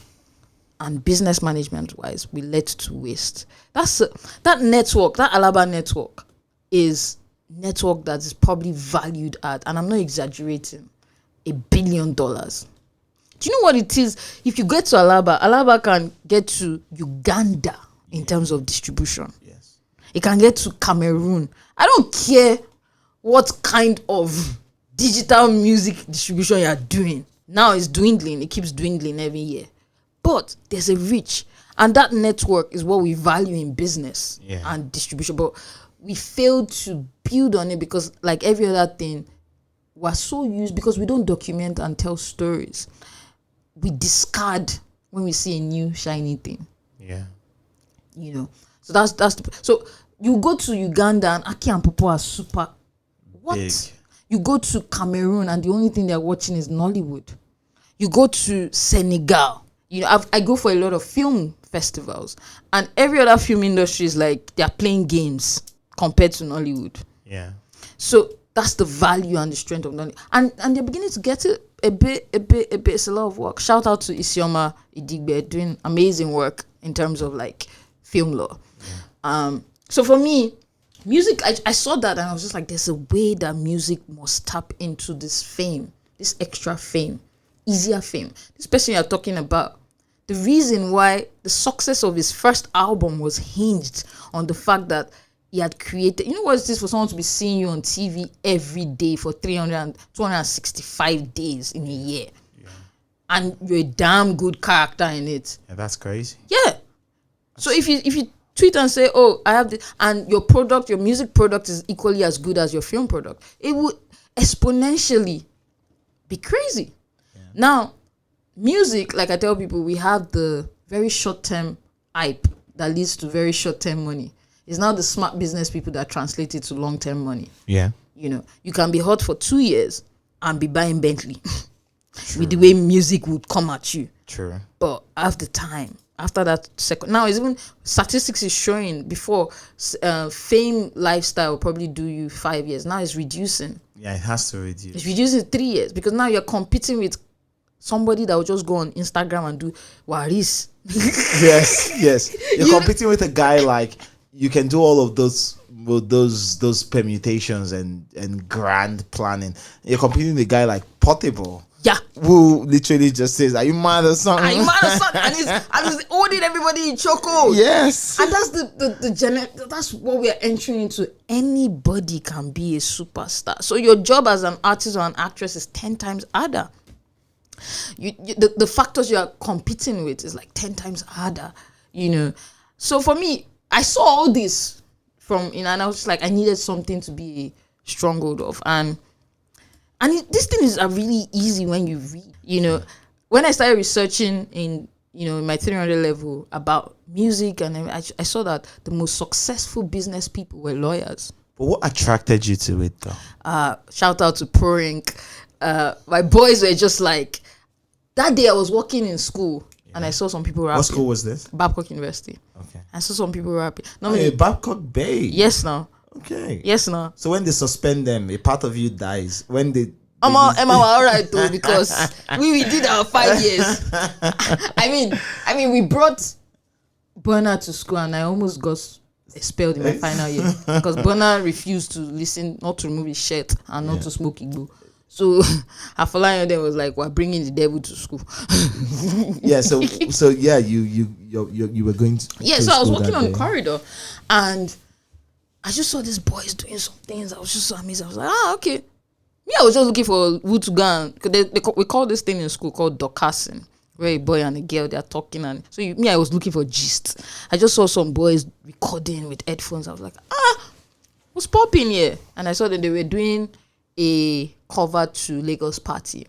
and business management-wise, we led to waste. That network, that Alaba network, is network that is probably valued at, and I'm not exaggerating, $1 billion. Do you know what it is? If you get to Alaba can get to Uganda in terms of distribution. Yes. It can get to Cameroon. I don't care what kind of digital music distribution you are doing. Now it's dwindling. It keeps dwindling every year. But there's a reach. And that network is what we value in business and distribution. But we fail to build on it because, like every other thing, we're so used, because we don't document and tell stories. We discard when we see a new shiny thing. Yeah. You know. So that's so you go to Uganda and Aki and Popo are super. What? Big. You go to Cameroon and the only thing they're watching is Nollywood. You go to Senegal. You know, I go for a lot of film festivals, and every other film industry is like they're playing games compared to Nollywood. Yeah. So that's the value and the strength of Nollywood, and they're beginning to get it a bit. It's a lot of work. Shout out to Isioma Idigbe doing amazing work in terms of like film law. Yeah. So for me, music, I saw that and I was just like, there's a way that music must tap into this fame, this extra fame, easier fame. This person you're talking about, the reason why the success of his first album was hinged on the fact that he had created, you know what it is for someone to be seeing you on TV every day for 265 days in a year. Yeah. And you're a damn good character in it. Yeah, that's crazy. Yeah. So if you tweet and say, oh, I have this, and your product, your music product is equally as good as your film product, it would exponentially be crazy. Yeah. Now, music, like I tell people, we have the very short-term hype that leads to very short-term money. It's now the smart business people that translate it to long-term money. Yeah. You know, you can be hot for 2 years and be buying Bentley with the way music would come at you. True. But after that second, now it's even statistics is showing before fame lifestyle will probably do you 5 years. Now it's reducing. Yeah, it has to reduce. It's reducing 3 years because now you're competing with somebody that will just go on Instagram and do Waris. yes. You're competing with a guy like, you can do all of those permutations and grand planning. You're competing with a guy like Portable. Yeah. Who literally just says, are you mad or something? Are you mad or something? and he's holding everybody in choco. Yes. And that's that's what we are entering into. Anybody can be a superstar. So your job as an artist or an actress is 10 times harder. The factors you are competing with is like 10 times harder, you know. So for me, I saw all this from, you know, and I was just like, I needed something to be a stronghold of. And this thing is really easy when you read, you know. When I started researching in my 300 level about music, and I saw that the most successful business people were lawyers. But what attracted you to it though? Shout out to Pro Inc. My boys were just like, that day I was walking in school and I saw some people rapping. What school was this? Babcock University. Okay. I saw some people rapping. Hey, Babcock Bay. Yes, now. Okay. Yes, now. So when they suspend them, a part of you dies. When they Emma, all right though, because we did our 5 years. I mean, we brought Burner to school and I almost got expelled in my final year because Burner refused to listen, not to remove his shirt and not to smoke Igbo. So Afolayan then was like, "We're bringing the devil to school." Yeah. So yeah, you were going to. Yeah. So I was walking on the corridor, and I just saw these boys doing some things. I was just so amazed. I was like, okay. Me, I was just looking for who to go and we call this thing in school called Dorcasing, where a boy and a girl they're talking, and so I was looking for gist. I just saw some boys recording with headphones. I was like, what's popping here? And I saw that they were doing a cover to Lagos Party.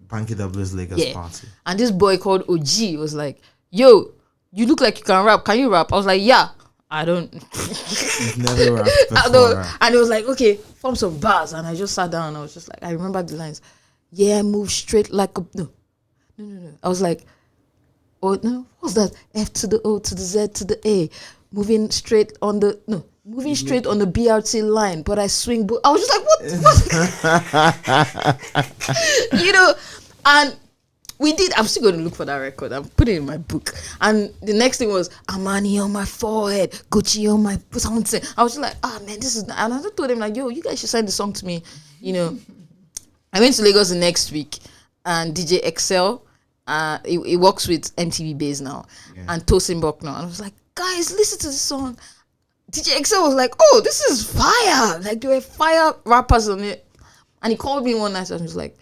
Banky W's Lagos Party. And this boy called OG was like, yo, you look like you can rap. Can you rap? I was like, yeah. I don't. You've never rapped before, right? And it was like, okay, form some bars. And I just sat down and I was just like, I remember the lines. Yeah, move straight like a... No. I was like, oh, no, what's that? F to the O to the Z to the A. Moving straight on the... No. Moving straight on the BRT line, but I swing. I was just like, what? You know, and we did. I'm still going to look for that record. I'm putting it in my book. And the next thing was Armani on my forehead, Gucci on my something. I was just like, man, this is. And I just told him like, yo, you guys should send the song to me. You know, I went to Lagos the next week, and DJ Excel, he works with MTV Base now, and Tosin Bucknor. And I was like, guys, listen to this song. DJ Excel was like, oh, this is fire. Like, there were fire rappers on it. And he called me one night and he was like,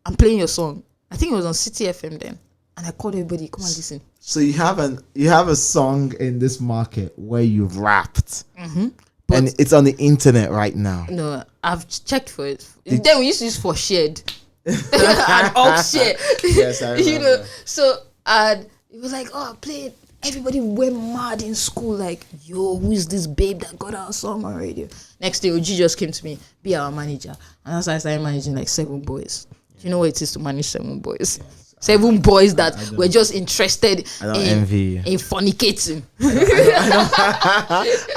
I'm playing your song. I think it was on City FM then. And I called everybody, come and listen. So you have a song in this market where you've rapped. Mm-hmm. And it's on the internet right now. No, I've checked for it. Then we used to use for shared. And off share. Yes, I remember. You know, so it was like, oh, play it. Everybody went mad in school, like, yo, who is this babe that got our song on radio? Next day, OG just came to me, be our manager. And that's why I started managing like 7 boys. Do you know what it is to manage 7 boys? 7 boys that were just interested in fornicating.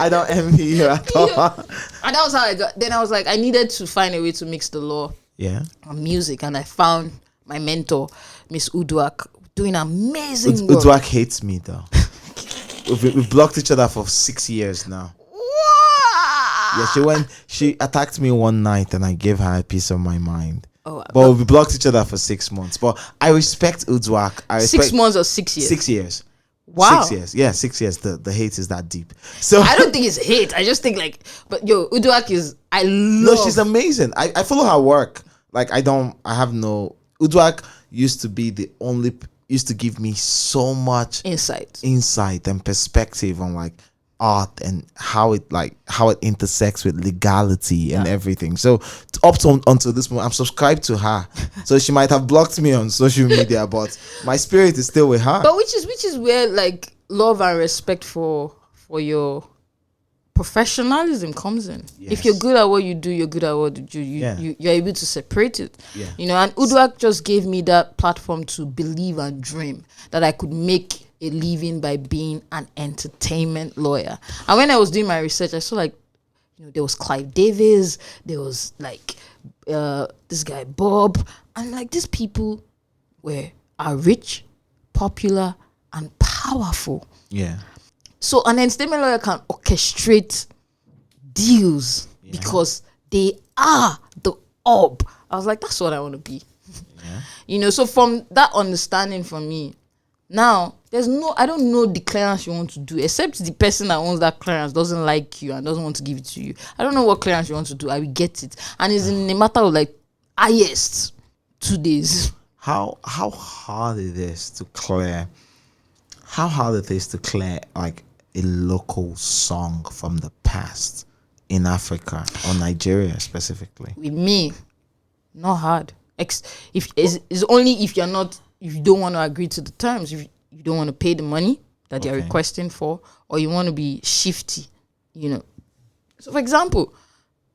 I don't envy you at all. And that was how I got. Then I was like, I needed to find a way to mix the law and music. And I found my mentor, Miss Uduak, doing amazing work. Uduak hates me though. We've blocked each other for 6 years now. Yeah, she attacked me one night and I gave her a piece of my mind. But we blocked each other for 6 months. But I respect Uduak. 6 months or 6 years? 6 years. Wow. 6 years. Yeah, 6 years. The hate is that deep. So I don't think it's hate. I just think but yo, Uduak is, No, she's amazing. I follow her work. Like Uduak used to give me so much insight and perspective on like art and how it intersects with legality and everything. So until this moment, I'm subscribed to her. So she might have blocked me on social media, but my spirit is still with her. But which is where like love and respect for your professionalism comes in. Yes. If you're good at what you do, you're good at what you do. You're able to separate it. Yeah. You know, and Uduak just gave me that platform to believe and dream that I could make a living by being an entertainment lawyer. And when I was doing my research, I saw like, you know, there was Clive Davis, there was like this guy Bob, and like these people are rich, popular, and powerful. Yeah. So an entertainment lawyer can orchestrate deals because they are the orb. I was like, that's what I want to be. Yeah. You know, so from that understanding for me, now I don't know the clearance you want to do, except the person that owns that clearance doesn't like you and doesn't want to give it to you. I don't know what clearance you want to do. I will get it. And it's in a matter of like highest 2 days. How hard it is to clear like a local song from the past in Africa or Nigeria specifically? With me, not hard. If it's only if you don't want to agree to the terms, if you don't want to pay the money that they're requesting for, or you want to be shifty, you know. So for example,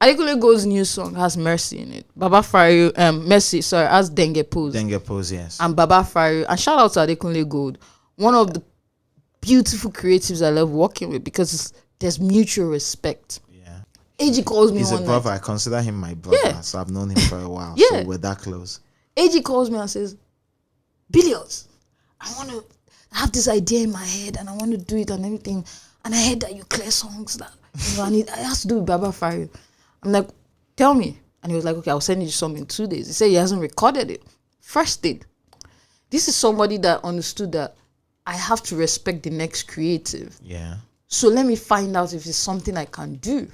Adekunle Gold's new song has Mercy in it. Baba Faru, Mercy, has Dengue Pose. Dengue Pose, yes. And Baba Faru, and shout out to Adekunle Gold, one of the beautiful creatives I love working with because there's mutual respect. Yeah. AG calls me. He's a brother. I consider him my brother, so I've known him for a while. So we're that close. AG calls me and says, Billions, I want to have this idea in my head and I want to do it and everything. And I heard that you clear songs that I have to do with Baba Faru. I'm like, tell me. And he was like, okay, I'll send you some in 2 days. He said he hasn't recorded it. First thing, this is somebody that understood that I have to respect the next creative. Yeah. So let me find out if it's something I can do.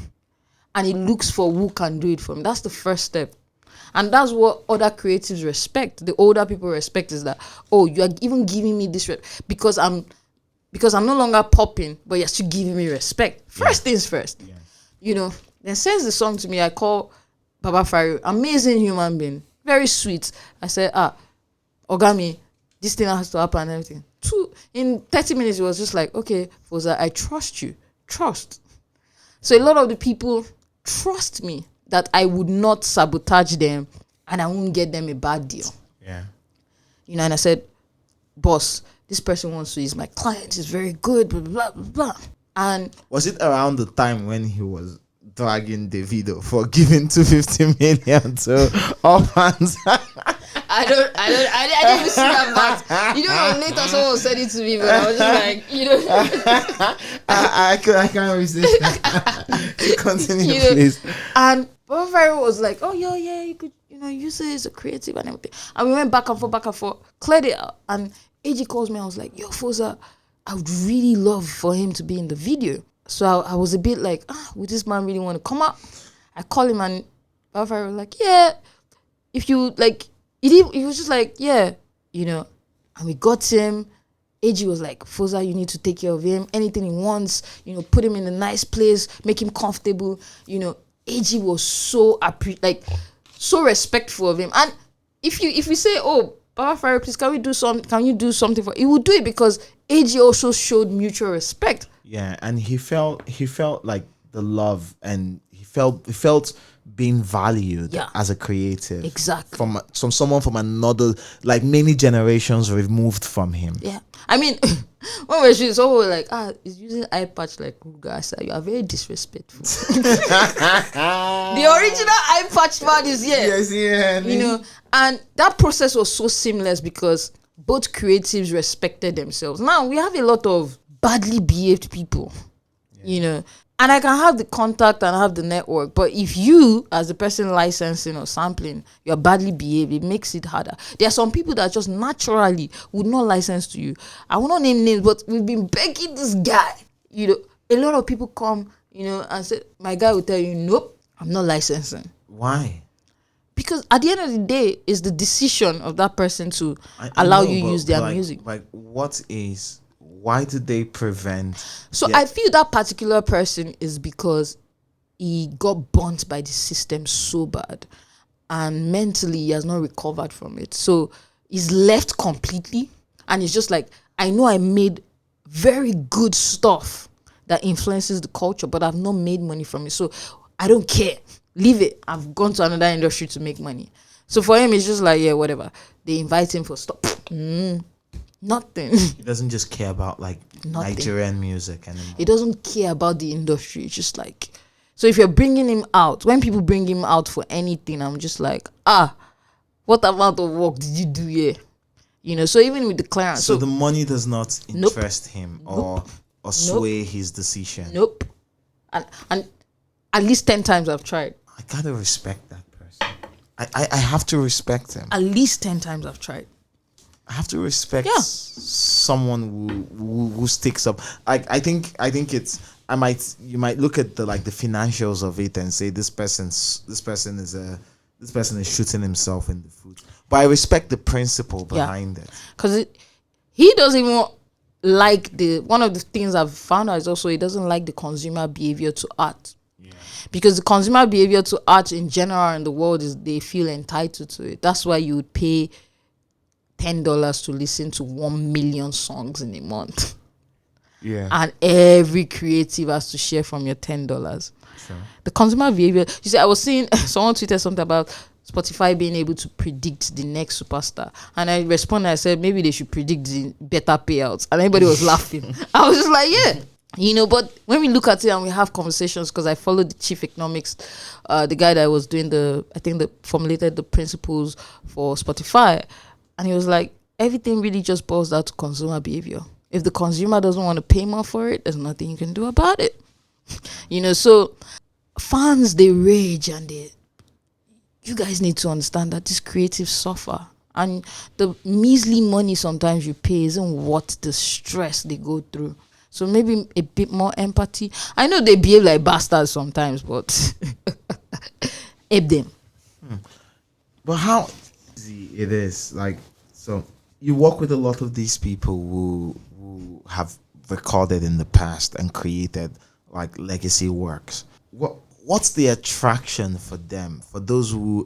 And he looks for who can do it for him. That's the first step. And that's what other creatives respect. The older people respect is that, oh, you are even giving me this because I'm no longer popping, but you're still giving me respect. First things first. Yeah. You know, then sends the song to me. I call Baba Faru, amazing human being, very sweet. I said, Ogami, this thing has to happen and everything. In 30 minutes, it was just like, okay, Foza, I trust you. Trust. So a lot of the people trust me that I would not sabotage them and I won't get them a bad deal. Yeah. You know, and I said, boss, this person wants to use my client. He's very good, blah, blah, blah, blah. And was it around the time when he was dragging Davido for giving 250 million to orphans? I didn't even see that part. You know, later someone said it to me, but I was just like, you know. I can't resist. Continue, please. And Baba Faru was like, oh, yeah, you could, you know, use it as a creative and everything. And we went back and forth, cleared it out. And AG calls me, I was like, yo, Foza, I would really love for him to be in the video. So I was a bit like, would this man really want to come up? I call him and Baba Faru was like, yeah, if you like, he was just like, yeah, you know, and we got him. AG was like, Foza, you need to take care of him. Anything he wants, you know, put him in a nice place, make him comfortable. You know, AG was so respectful of him. And if we say, oh, Baba Ferry, please, can you do something for? He would do it because AG also showed mutual respect. Yeah, and he felt like the love, and he felt being valued as a creative. Exactly. From someone from another, like many generations removed from him. Yeah. I mean, when we're shooting, someone was like, he's using eye patch like Ruga. I said, you are very disrespectful. The original eye patch man is here. Yes, yeah. You know, and that process was so seamless because both creatives respected themselves. Now, we have a lot of badly behaved people, you know, and I can have the contact and have the network, but if you, as the person licensing or sampling, you're badly behaved, it makes it harder. There are some people that just naturally would not license to you. I will not name names, but we've been begging this guy. You know, a lot of people come, you know, and say, my guy will tell you, nope, I'm not licensing. Why? Because at the end of the day, it's the decision of that person to allow you use their music. Like, why did they prevent? So I feel that particular person is because he got burnt by the system so bad, and mentally he has not recovered from it. So he's left completely, and he's just like, I know I made very good stuff that influences the culture, but I've not made money from it. So I don't care. Leave it. I've gone to another industry to make money. So for him, it's just like, yeah, whatever. They invite him for stuff. Nothing. He doesn't just care about like Nigerian music anymore. He doesn't care about the industry. It's just like, so if you're bringing him out, when people bring him out for anything, I'm just like, what amount of work did you do here? You know, so even with the clients. So the money does not interest him or sway his decision. Nope. And at least 10 times I've tried. I gotta respect that person. I have to respect him. At least 10 times I've tried. I have to respect someone who sticks up. I think it's you might look at the financials of it and say this person is shooting himself in the foot. But I respect the principle behind it. Because he doesn't even like one of the things I've found out is also he doesn't like the consumer behavior to art. Because the consumer behavior to art in general in the world is they feel entitled to it. That's why you would pay $10 to listen to 1 million songs in a month. Yeah. And every creative has to share from your $10. Sure. The consumer behavior. You see, I was seeing someone tweeted something about Spotify being able to predict the next superstar. And I responded, I said, maybe they should predict the better payouts. And everybody was laughing. I was just like, yeah. You know, but when we look at it and we have conversations, because I followed the chief economics, the guy that was doing formulated the principles for Spotify. And he was like, everything really just boils down to consumer behavior. If the consumer doesn't want to pay more for it, there's nothing you can do about it. You know, so fans, they rage and you guys need to understand that these creatives suffer. And the measly money sometimes you pay isn't worth the stress they go through. So maybe a bit more empathy. I know they behave like bastards sometimes, but help them. But how easy it is, like, so you work with a lot of these people who have recorded in the past and created like legacy works. What's the attraction for them, for those who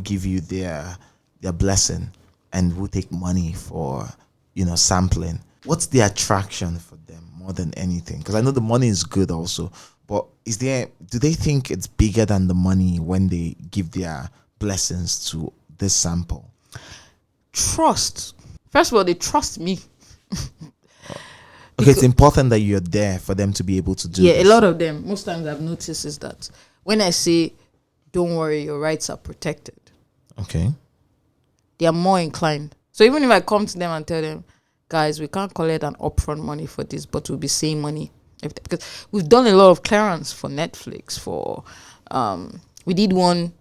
give you their blessing and who take money for, you know, sampling? What's the attraction for them more than anything? Because I know the money is good also, but do they think it's bigger than the money when they give their blessings to this sample? Trust. First of all, they trust me. Okay, it's important that you're there for them to be able to do this. Yeah, a lot of them, most times I've noticed is that when I say, don't worry, your rights are protected. Okay. They are more inclined. So even if I come to them and tell them, guys, we can't collect an upfront money for this, but we'll be saying money. Because we've done a lot of clearance for Netflix, we did one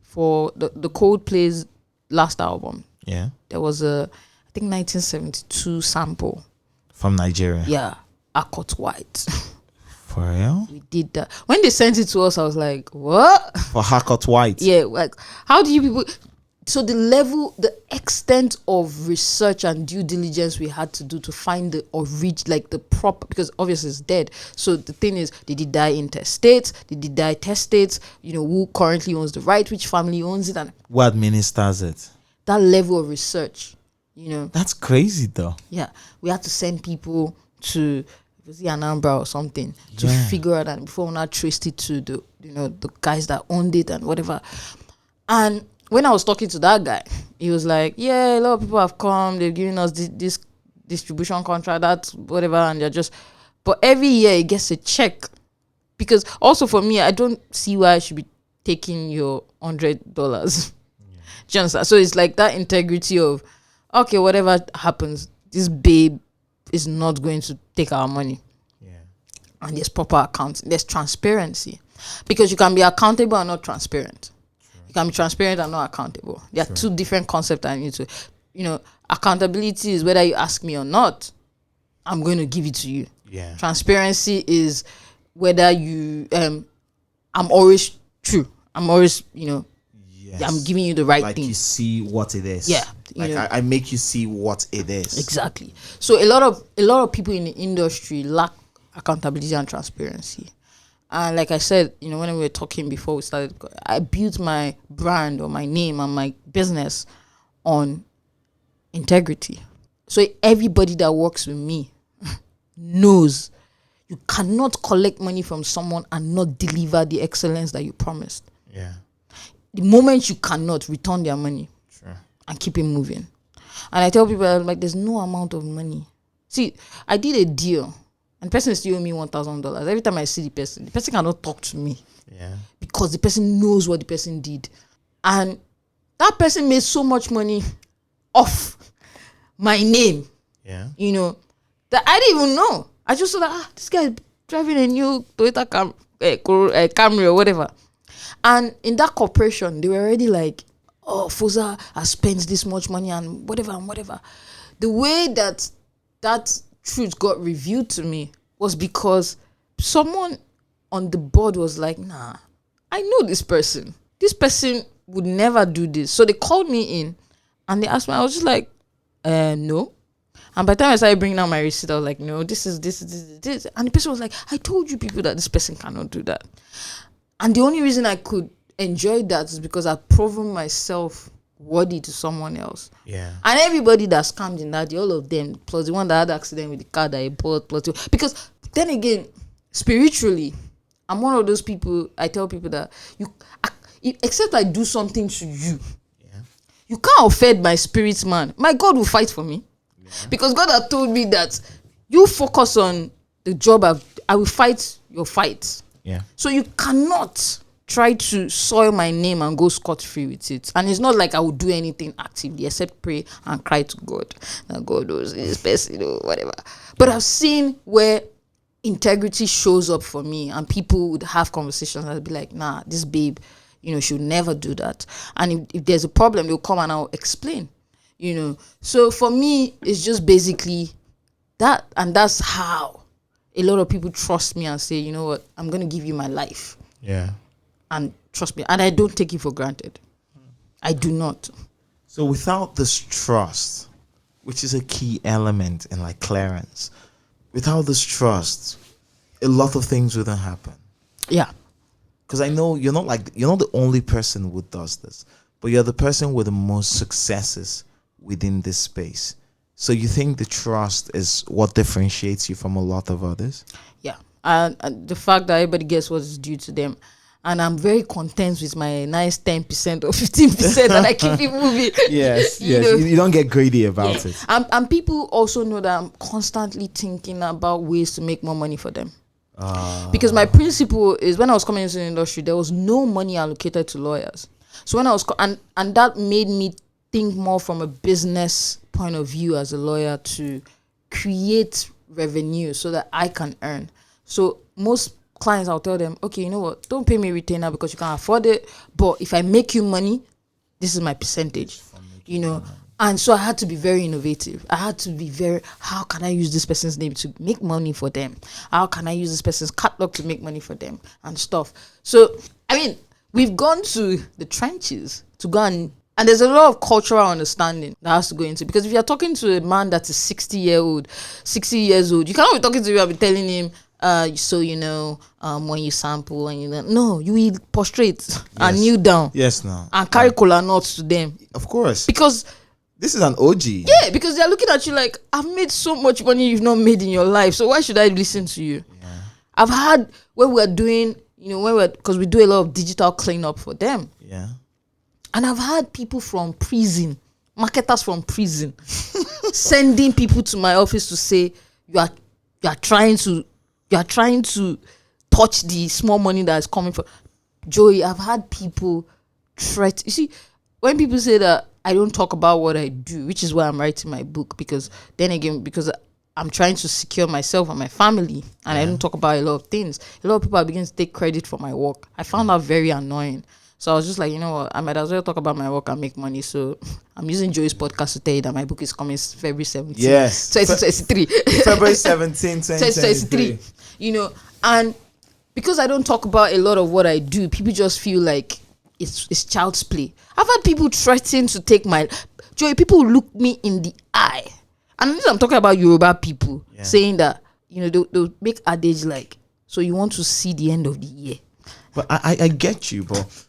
for the Coldplay's last album. Yeah. There was I think 1972 sample. From Nigeria. Yeah. Akot White. For real? We did that. When they sent it to us, I was like, what? For Akot White? Yeah. Like, how do you people... So the extent of research and due diligence we had to do to find the proper, because obviously it's dead. So the thing is, did it die interstate? Did it die testate? You know, who currently owns the right? Which family owns it? And who administers it? That level of research. You know, That's crazy though. yeah, we had to send people to, was it Anambra or something, to Yeah. figure out, and before I traced it to the, the guys that owned it and whatever. And when I was talking to that guy, he was like, yeah, a lot of people have come, they've given us this distribution contract, that's whatever, and they're just, but every year it gets a check. Because also for me, I don't see why I should be taking your $100. Do you understand? So it's like that integrity of, okay, whatever happens, this babe is not going to take our money. Yeah. And there's proper accounting, there's transparency. Because you can be accountable and not transparent. You can be transparent and not accountable. There are two different concepts I need to, accountability is whether you ask me or not, I'm going to give it to you. Yeah. Transparency is whether you, I'm always true. I'm always, Yes. I'm giving you the right like thing. you see what it is. Yeah, Like I make you see what it is. Exactly. So a lot of people in the industry lack accountability and transparency. And like I said, when we were talking before we started, I built my brand or my name and my business on integrity. So everybody that works with me knows you cannot collect money from someone and not deliver the excellence that you promised. Yeah. The moment you cannot, return their money. Sure. And keep it moving. And I tell people, I'm like, there's no amount of money. See, I did a deal and the person still owe me $1,000. Every time I see the person cannot talk to me. Yeah. Because the person knows what the person did. And that person made so much money off my name, Yeah. that I didn't even know. I just saw that, this guy is driving a new Toyota Camry or whatever. And in that corporation, they were already like, oh, Foza has spent this much money and whatever and whatever. The way that truth got revealed to me was because someone on the board was like, nah, I know this person. This person would never do this. So they called me in and they asked me, I was just like, no. And by the time I started bringing out my receipt, I was like, no, this is this. And the person was like, I told you people that this person cannot do that. And the only reason I could enjoy that is because I've proven myself worthy to someone else. Yeah. And everybody that scammed in that, all of them, plus the one that had accident with the car that I bought, plus because then again, spiritually, I'm one of those people, I tell people that except I do something to you, you can't offend my spirit man. My God will fight for me. Yeah. Because God had told me that you focus on the job I will fight your fight. Yeah. So you cannot try to soil my name and go scot-free with it. And it's not like I would do anything actively except pray and cry to God. That God knows this person, whatever. But I've seen where integrity shows up for me and people would have conversations and I'd be like, nah, this babe, she'll never do that. And if there's a problem, they'll come and I'll explain, So for me, it's just basically that. And that's how a lot of people trust me and say, you know what, I'm going to give you my life. Yeah. And trust me. And I don't take it for granted. I do not. So without this trust, which is a key element in like clearance, without this trust, a lot of things wouldn't happen. Yeah. Because I know you're not the only person who does this, but you're the person with the most successes within this space. So you think the trust is what differentiates you from a lot of others? Yeah. And the fact that everybody gets what is due to them. And I'm very content with my nice 10% or 15% and I keep it moving. Yes, You don't get greedy about it. And people also know that I'm constantly thinking about ways to make more money for them. Because my principle is when I was coming into the industry, there was no money allocated to lawyers. So when I was, and that made me think more from a business point of view as a lawyer to create revenue so that I can earn. So most clients, I'll tell them, okay, you know what, don't pay me retainer because you can't afford it. But if I make you money, this is my percentage, And so I had to be very innovative. I had to be how can I use this person's name to make money for them? How can I use this person's catalog to make money for them and stuff? So, we've gone to the trenches to go and there's a lot of cultural understanding that has to go into, because if you're talking to a man that is 60 years old, you cannot be talking to him and be telling him, when you sample and no, you will prostrate and kneel down. Yes, no. And carry cola nuts to them. Of course. Because This is an OG. Yeah, because they're looking at you like, I've made so much money you've not made in your life, so why should I listen to you? Yeah. I've had when we're doing, because we do a lot of digital cleanup for them. Yeah. And I've had people from prison, marketers from prison, sending people to my office to say, you are trying to touch the small money that is coming from Joey. I've had people threat. You see, when people say that I don't talk about what I do, which is why I'm writing my book, because I'm trying to secure myself and my family, and I don't talk about a lot of things. A lot of people are beginning to take credit for my work. I found that very annoying. So I was just like, you know what, I might as well talk about my work and make money. So I'm using Joey's podcast to tell you that my book is coming February 17th. Yes. 2023. February 17th, 2023. And because I don't talk about a lot of what I do, people just feel like it's child's play. I've had people threaten to take my... Joey, people look me in the eye. And I'm talking about Yoruba people saying that, they'll make adage like, so you want to see the end of the year. But I get you, but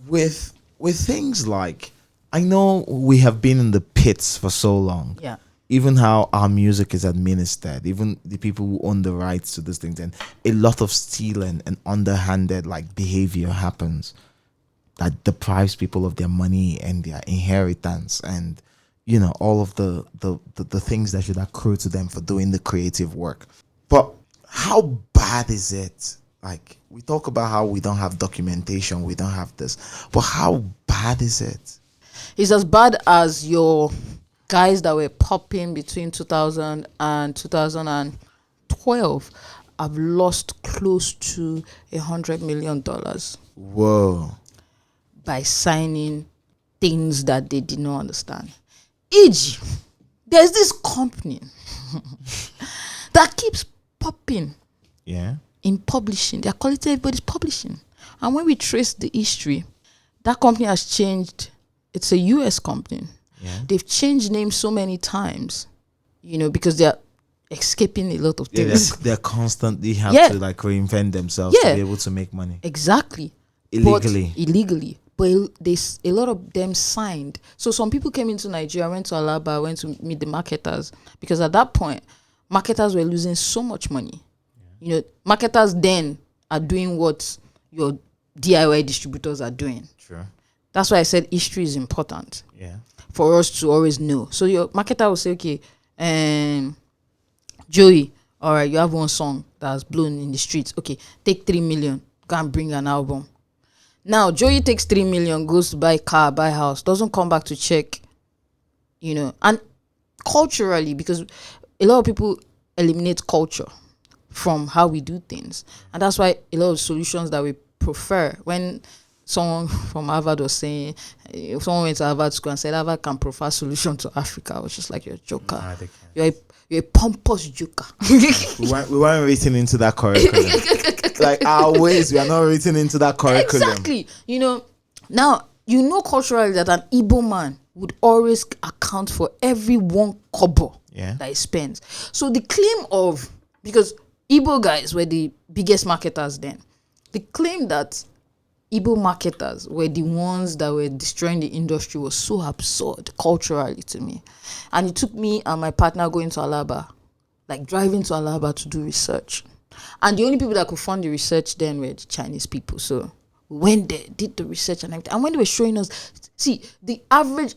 with things like, I know we have been in the pits for so long. Yeah. Even how our music is administered, even the people who own the rights to these things, and a lot of stealing and underhanded behavior happens that deprives people of their money and their inheritance and all of the things that should accrue to them for doing the creative work. But how bad is it? Like, we talk about how we don't have documentation, we don't have this, but how bad is it? It's as bad as your guys that were popping between 2000 and 2012 have lost close to $100 million. Whoa. By signing things that they did not understand. E.g., there's this company that keeps popping in publishing. They're calling it everybody's publishing. And when we trace the history, that company has changed. It's a US company. Yeah. They've changed names so many times, because they're escaping a lot of things. They're constantly have to reinvent themselves to be able to make money. Exactly. Illegally. But a lot of them signed. So some people came into Nigeria, went to Alaba, went to meet the marketers, because at that point, marketers were losing so much money. Marketers then are doing what your DIY distributors are doing. Sure. That's why I said history is important. Yeah. For us to always know. So your marketer will say, okay, Joey, all right, you have one song that's blown in the streets. Okay, take 3 million, go and bring an album. Now, Joey takes 3 million, goes to buy car, buy house, doesn't come back to check, and culturally, because a lot of people eliminate culture from how we do things. And that's why a lot of solutions that we prefer, when someone from Harvard was saying, if someone went to Harvard school and said Harvard can provide solution to Africa, I was just like, you're a joker. Nah, you're a pompous joker. we weren't written into that curriculum. Our ways, we are not written into that curriculum. Exactly. Now, culturally that an Igbo man would always account for every one kobo that he spends. So the claim of, because Igbo guys were the biggest marketers then, the claim that Igbo marketers were the ones that were destroying the industry was so absurd culturally to me. And it took me and my partner going to Alaba, driving to Alaba to do research. And the only people that could fund the research then were the Chinese people. So we went there, did the research and everything. And when they were showing us, see, the average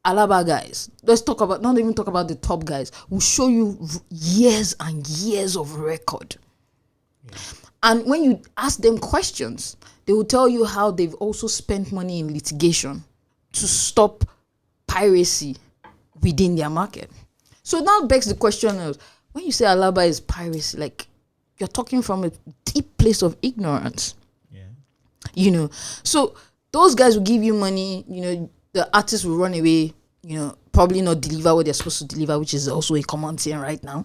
Alaba guys, not even talk about the top guys, will show you years and years of record. Yeah. And when you ask them questions, they will tell you how they've also spent money in litigation to stop piracy within their market. So now begs the question of, when you say Alaba is piracy, you're talking from a deep place of ignorance. Yeah. So those guys will give you money, the artists will run away, probably not deliver what they're supposed to deliver, which is also a common thing right now.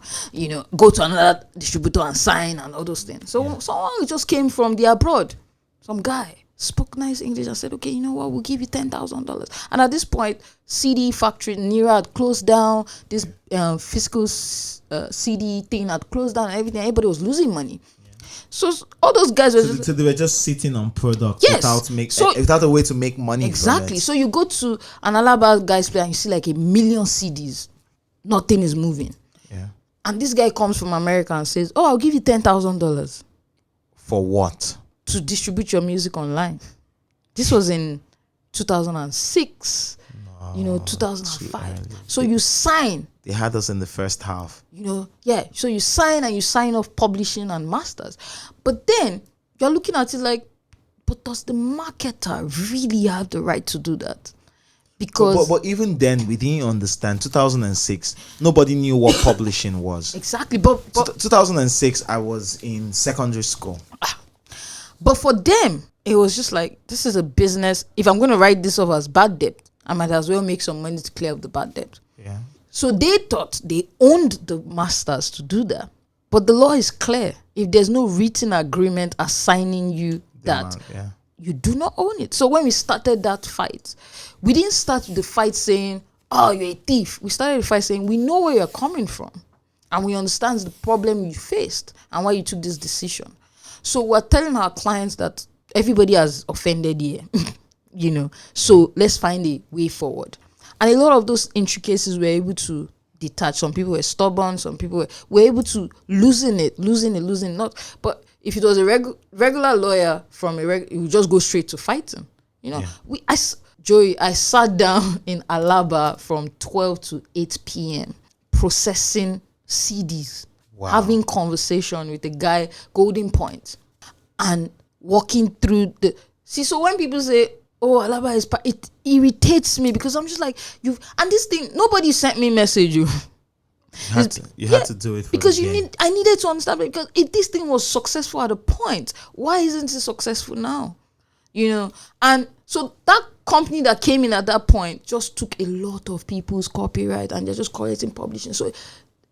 Go to another distributor and sign and all those things. So someone who just came from the abroad, some guy spoke nice English and said, okay, you know what, we'll give you $10,000. And at this point, CD factory Nira had closed down, this physical CD thing had closed down and everything. Everybody was losing money. Yeah. So all those guys were just, So they were just sitting on products Yes. without a way to make money. exactly. From it. So you go to an Alaba guys play and you see like 1 million CDs, nothing is moving. Yeah. And this guy comes from America and says, "Oh, I'll give you $10,000 For what? to distribute your music online." This was in 2006, 2005. So you sign, They had us in the first half. So you sign off publishing and masters. But then you're looking at it like, but does the marketer really have the right to do that? Because But even then, we didn't understand. 2006, nobody knew what publishing was. exactly, but 2006, I was in secondary school. But for them, it was just like, this is a business. If I'm going to write this off as bad debt, I might as well make some money to clear up the bad debt. Yeah. So they thought they owned the masters to do that. But the law is clear. If there's no written agreement assigning you that, you do not own it. So when we started that fight, we didn't start the fight saying, "Oh, you're a thief." We started the fight saying, "We know where you're coming from. And we understand the problem you faced and why you took this decision." So we're telling our clients that everybody has offended here, so let's find a way forward. And a lot of those intricacies we're able to detach. Some people were stubborn, some people were able to loosen it. Not, but if it was a regular lawyer from you would just go straight to fighting. Joey, I sat down in Alaba from 12 to 8 p.m. processing CDs. Wow. Having conversation with the guy, Golden Point, and walking through so when people say, "Oh, Alaba is," it irritates me because I'm just like, and this thing, nobody sent me message. You had to do it because I needed to understand, because if this thing was successful at a point, why isn't it successful now? And so that company that came in at that point just took a lot of people's copyright and they're just collecting publishing. So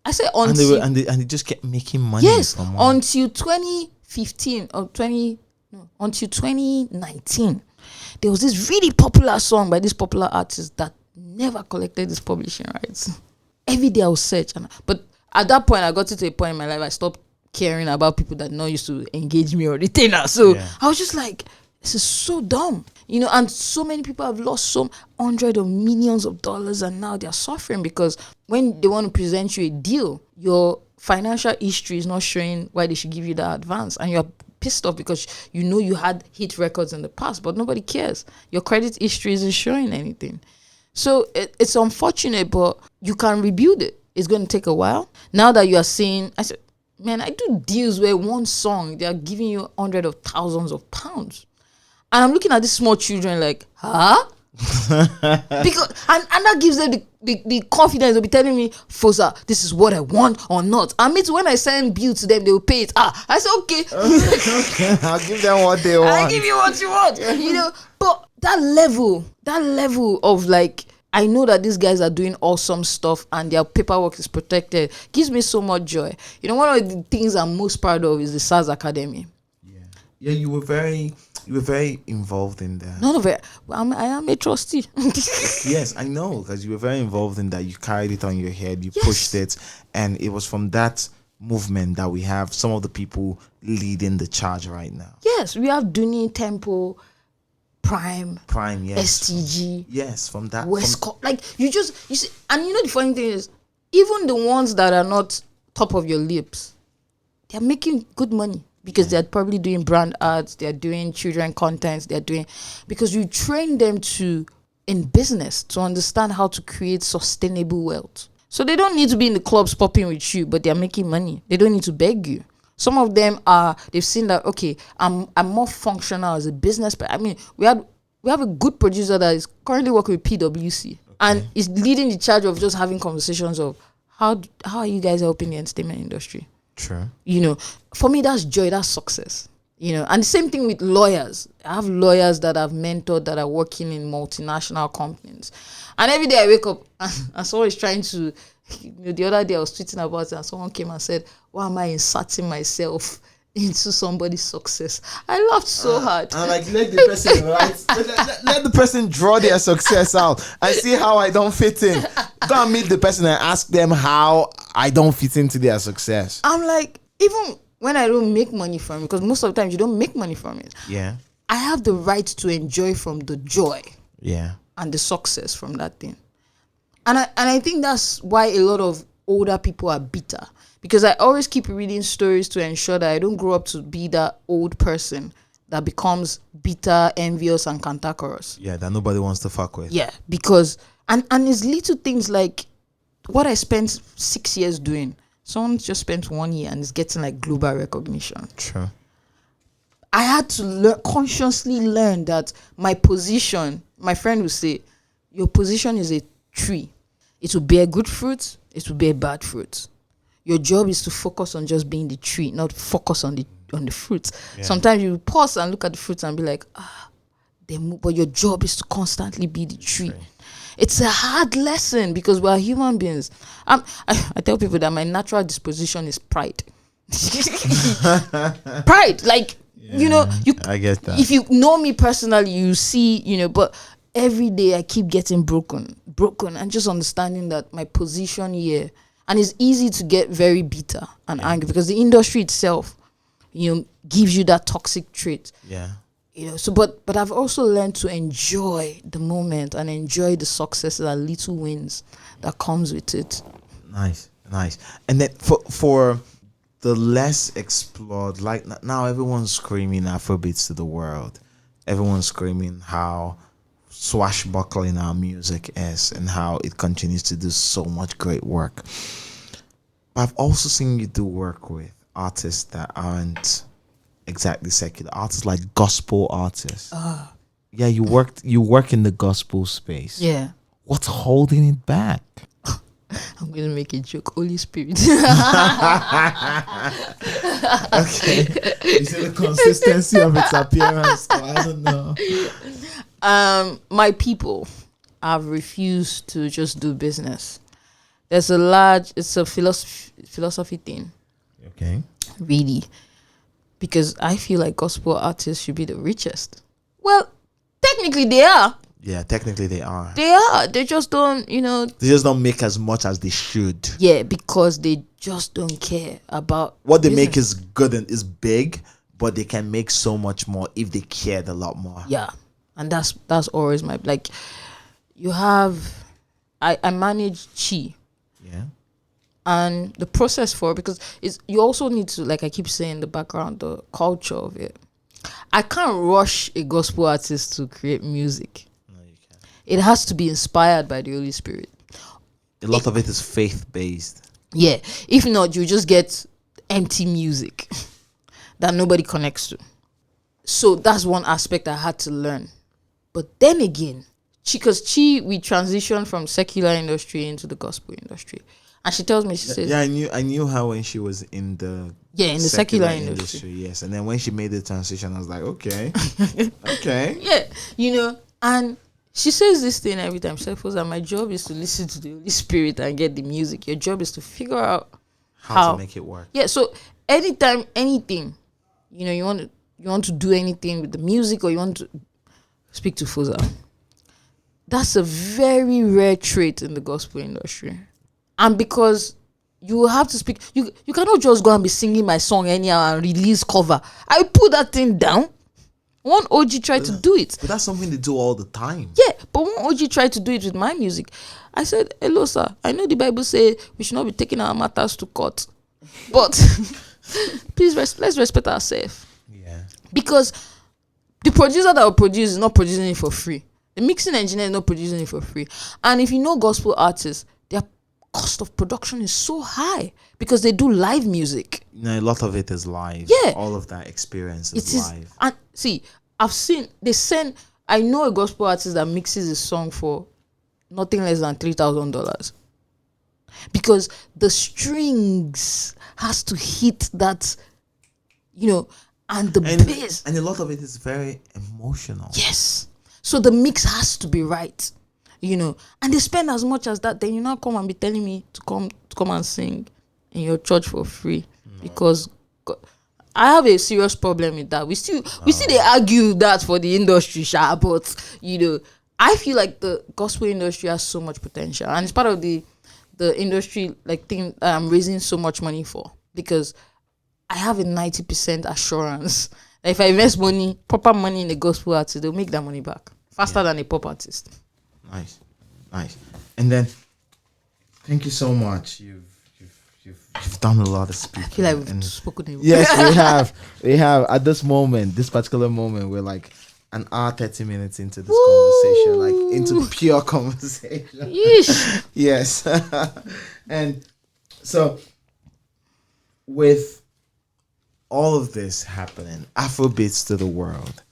I said until and they just kept making money. Yes, until 2015 or until 2019, there was this really popular song by this popular artist that never collected his publishing rights. Every day I would search, but at that point I got to a point in my life I stopped caring about people that not used to engage me or retainer. So I was just like, this is so dumb, and so many people have lost some hundreds of millions of dollars, and now they're suffering because when they want to present you a deal, your financial history is not showing why they should give you that advance, and you're pissed off because you had hit records in the past, but nobody cares. Your credit history isn't showing anything. So it's unfortunate, but you can rebuild it. It's going to take a while. Now that you are seeing, I said, man, I do deals where one song, they are giving you hundreds of thousands of pounds. And I'm looking at these small children like, huh? Because and that gives them the confidence. They'll be telling me, "Foza, this is what I want or not." I mean, when I send bill to them, they will pay it. I said, okay. I'll give them what they want. I'll give you what you want. But that level of like, I know that these guys are doing awesome stuff and their paperwork is protected, gives me so much joy. One of the things I'm most proud of is the Sarz Academy. Yeah, you were very involved in that. None of it. I am a trustee. Yes, I know, because you were very involved in that. You carried it on your head, you pushed it, and it was from that movement that we have some of the people leading the charge right now. Yes, we have Duni, Tempo, Prime, yes. STG. Yes, from that. Like, you see, and the funny thing is, even the ones that are not top of your lips, they're making good money. Because they're probably doing brand ads, they're doing children contents, because you train them in business to understand how to create sustainable wealth. So they don't need to be in the clubs popping with you, but they're making money. They don't need to beg you. Some of them they've seen that, okay, I'm more functional as a business. But I mean, we have a good producer that is currently working with PwC and is leading the charge of just having conversations of how are you guys helping the entertainment industry? True. For me, that's joy, that's success. And the same thing with lawyers. I have lawyers that I've mentored that are working in multinational companies. And every day I wake up and someone is trying to, the other day I was tweeting about it and someone came and said, why am I inserting myself into somebody's success? I laughed so hard. I'm like, let the person let the person draw their success out and see how I don't fit in. Go and meet the person and ask them how I don't fit into their success. I'm like, even when I don't make money from it, because most of the times you don't make money from it, Yeah. I have the right to enjoy from the joy Yeah. and the success from that thing. And I think that's why a lot of older people are bitter, because I always keep reading stories to ensure that I don't grow up to be that old person that becomes bitter, envious, and cantankerous. Yeah, that nobody wants to fuck with. Yeah, because and it's little things like what I spent 6 years doing. Someone just spent 1 year and is getting like global recognition. True. I had to consciously learn that my position, my friend would say, your position is a tree. It will bear good fruit, it will bear bad fruit. Your job is to focus on just being the tree, not focus on the fruit. Yeah. Sometimes you pause and look at the fruits and be like, they move, but your job is to constantly be the tree. It's a hard lesson because we are human beings. I tell people that my natural disposition is pride. Pride, like, I get that. If you know me personally, you see, but every day I keep getting broken, and just understanding that my position here, and it's easy to get very bitter and angry because the industry itself, gives you that toxic trait. Yeah. So but I've also learned to enjoy the moment and enjoy the successes and little wins that comes with it. Nice. And then for the less explored, like now everyone's screaming Afrobeats to the world. Everyone's screaming how swashbuckling our music is and how it continues to do so much great work. But I've also seen you do work with artists that aren't exactly secular, artists like gospel artists. Yeah, you work in the gospel space. Yeah. What's holding it back? I'm going to make a joke. Holy Spirit. Okay. Is it the consistency of its appearance? I don't know. My people have refused to just do business. It's a philosophy thing. Okay. Really. Because I feel like gospel artists should be the richest. Well, technically they are. Yeah, technically they are. They are. They just don't, They just don't make as much as they should. Yeah, because they just don't care about what they business. make is good and is big, but they can make so much more if they cared a lot more. Yeah. And that's always my, like, you have, I manage Chi. Yeah. And the process because you also need to, like I keep saying, the background, the culture of it. I can't rush a gospel artist to create music. No, you can't. It has to be inspired by the Holy Spirit. A lot of it is faith-based. Yeah. If not, you just get empty music that nobody connects to. So that's one aspect I had to learn. But then again, because we transitioned from secular industry into the gospel industry. And she tells me, she says... Yeah, I knew her when she was in the... Yeah, in the secular industry. Yes. And then when she made the transition, I was like, okay. Okay. Yeah, and she says this thing every time. She says, Foza, my job is to listen to the Holy Spirit and get the music. Your job is to figure out how to make it work. Yeah, so anytime, anything, you want to do anything with the music or you want to speak to Foza. That's a very rare trait in the gospel industry. And because you will have to speak, you cannot just go and be singing my song anyhow and release cover. I put that thing down. One OG tried to do it. But that's something they do all the time. Yeah, but one OG tried to do it with my music. I said, hello, sir. I know the Bible says we should not be taking our matters to court. But please, let's respect ourselves. Yeah. Because the producer that will produce is not producing it for free. The mixing engineer is not producing it for free. And if you know gospel artists, their cost of production is so high because they do live music. A lot of it is live. Yeah. All of that experience is live. And see, I know a gospel artist that mixes a song for nothing less than $3,000. Because the strings has to hit that, and the bass. And a lot of it is very emotional. Yes. So the mix has to be right, and they spend as much as that. Then you now come and be telling me to come and sing in your church for free because I have a serious problem with that. We still they argue that for the industry, but I feel like the gospel industry has so much potential, and it's part of the industry thing that I'm raising so much money for because I have a 90% assurance that if I invest proper money in a gospel artist, they'll make that money back faster than a pop artist. Nice. And then, thank you so much. You've done a lot of speaking. I feel like we've spoken. Yes, we have. At this particular moment, we're like an hour 30 minutes into this conversation, like into pure conversation. Yeesh. Yes. And so, with all of this happening, Afrobeats to the world,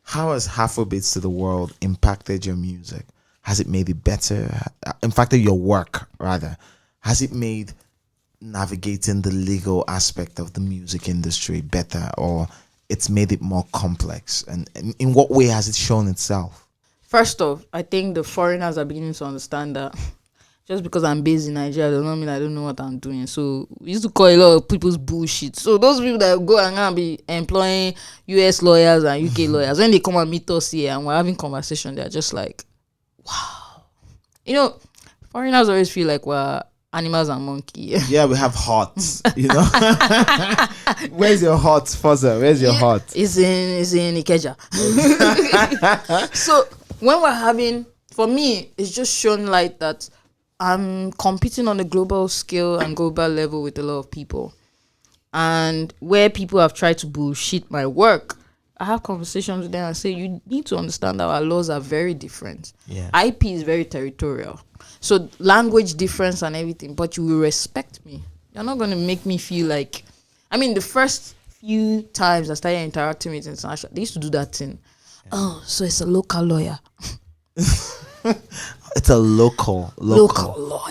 how has Afrobeats to the world impacted your music? Has it made it better? Impacted your work, rather? Has it made navigating the legal aspect of the music industry better, or it's made it more complex? And in what way has it shown itself? First off, I think the foreigners are beginning to understand that just because I'm based in Nigeria does not mean I don't know what I'm doing. So we used to call a lot of people's bullshit. So those people that go and gonna be employing US lawyers and UK lawyers, when they come and meet us here and we're having conversation, they're just like, wow. You know, foreigners always feel like we're animals and monkeys. Yeah, we have hearts, you know. Where's your heart, Foza? Where's your heart? It's in Ikeja. So when we're having, for me, it's just shown like that I'm competing on a global scale and global level with a lot of people. And where people have tried to bullshit my work, I have conversations with them and say, you need to understand that our laws are very different. Yeah. IP is very territorial. So language difference and everything, but you will respect me. You're not going to make me feel like, I mean, the first few times I started interacting with international, they used to do that thing. Yeah. Oh, so it's a local lawyer. It's a local lawyer.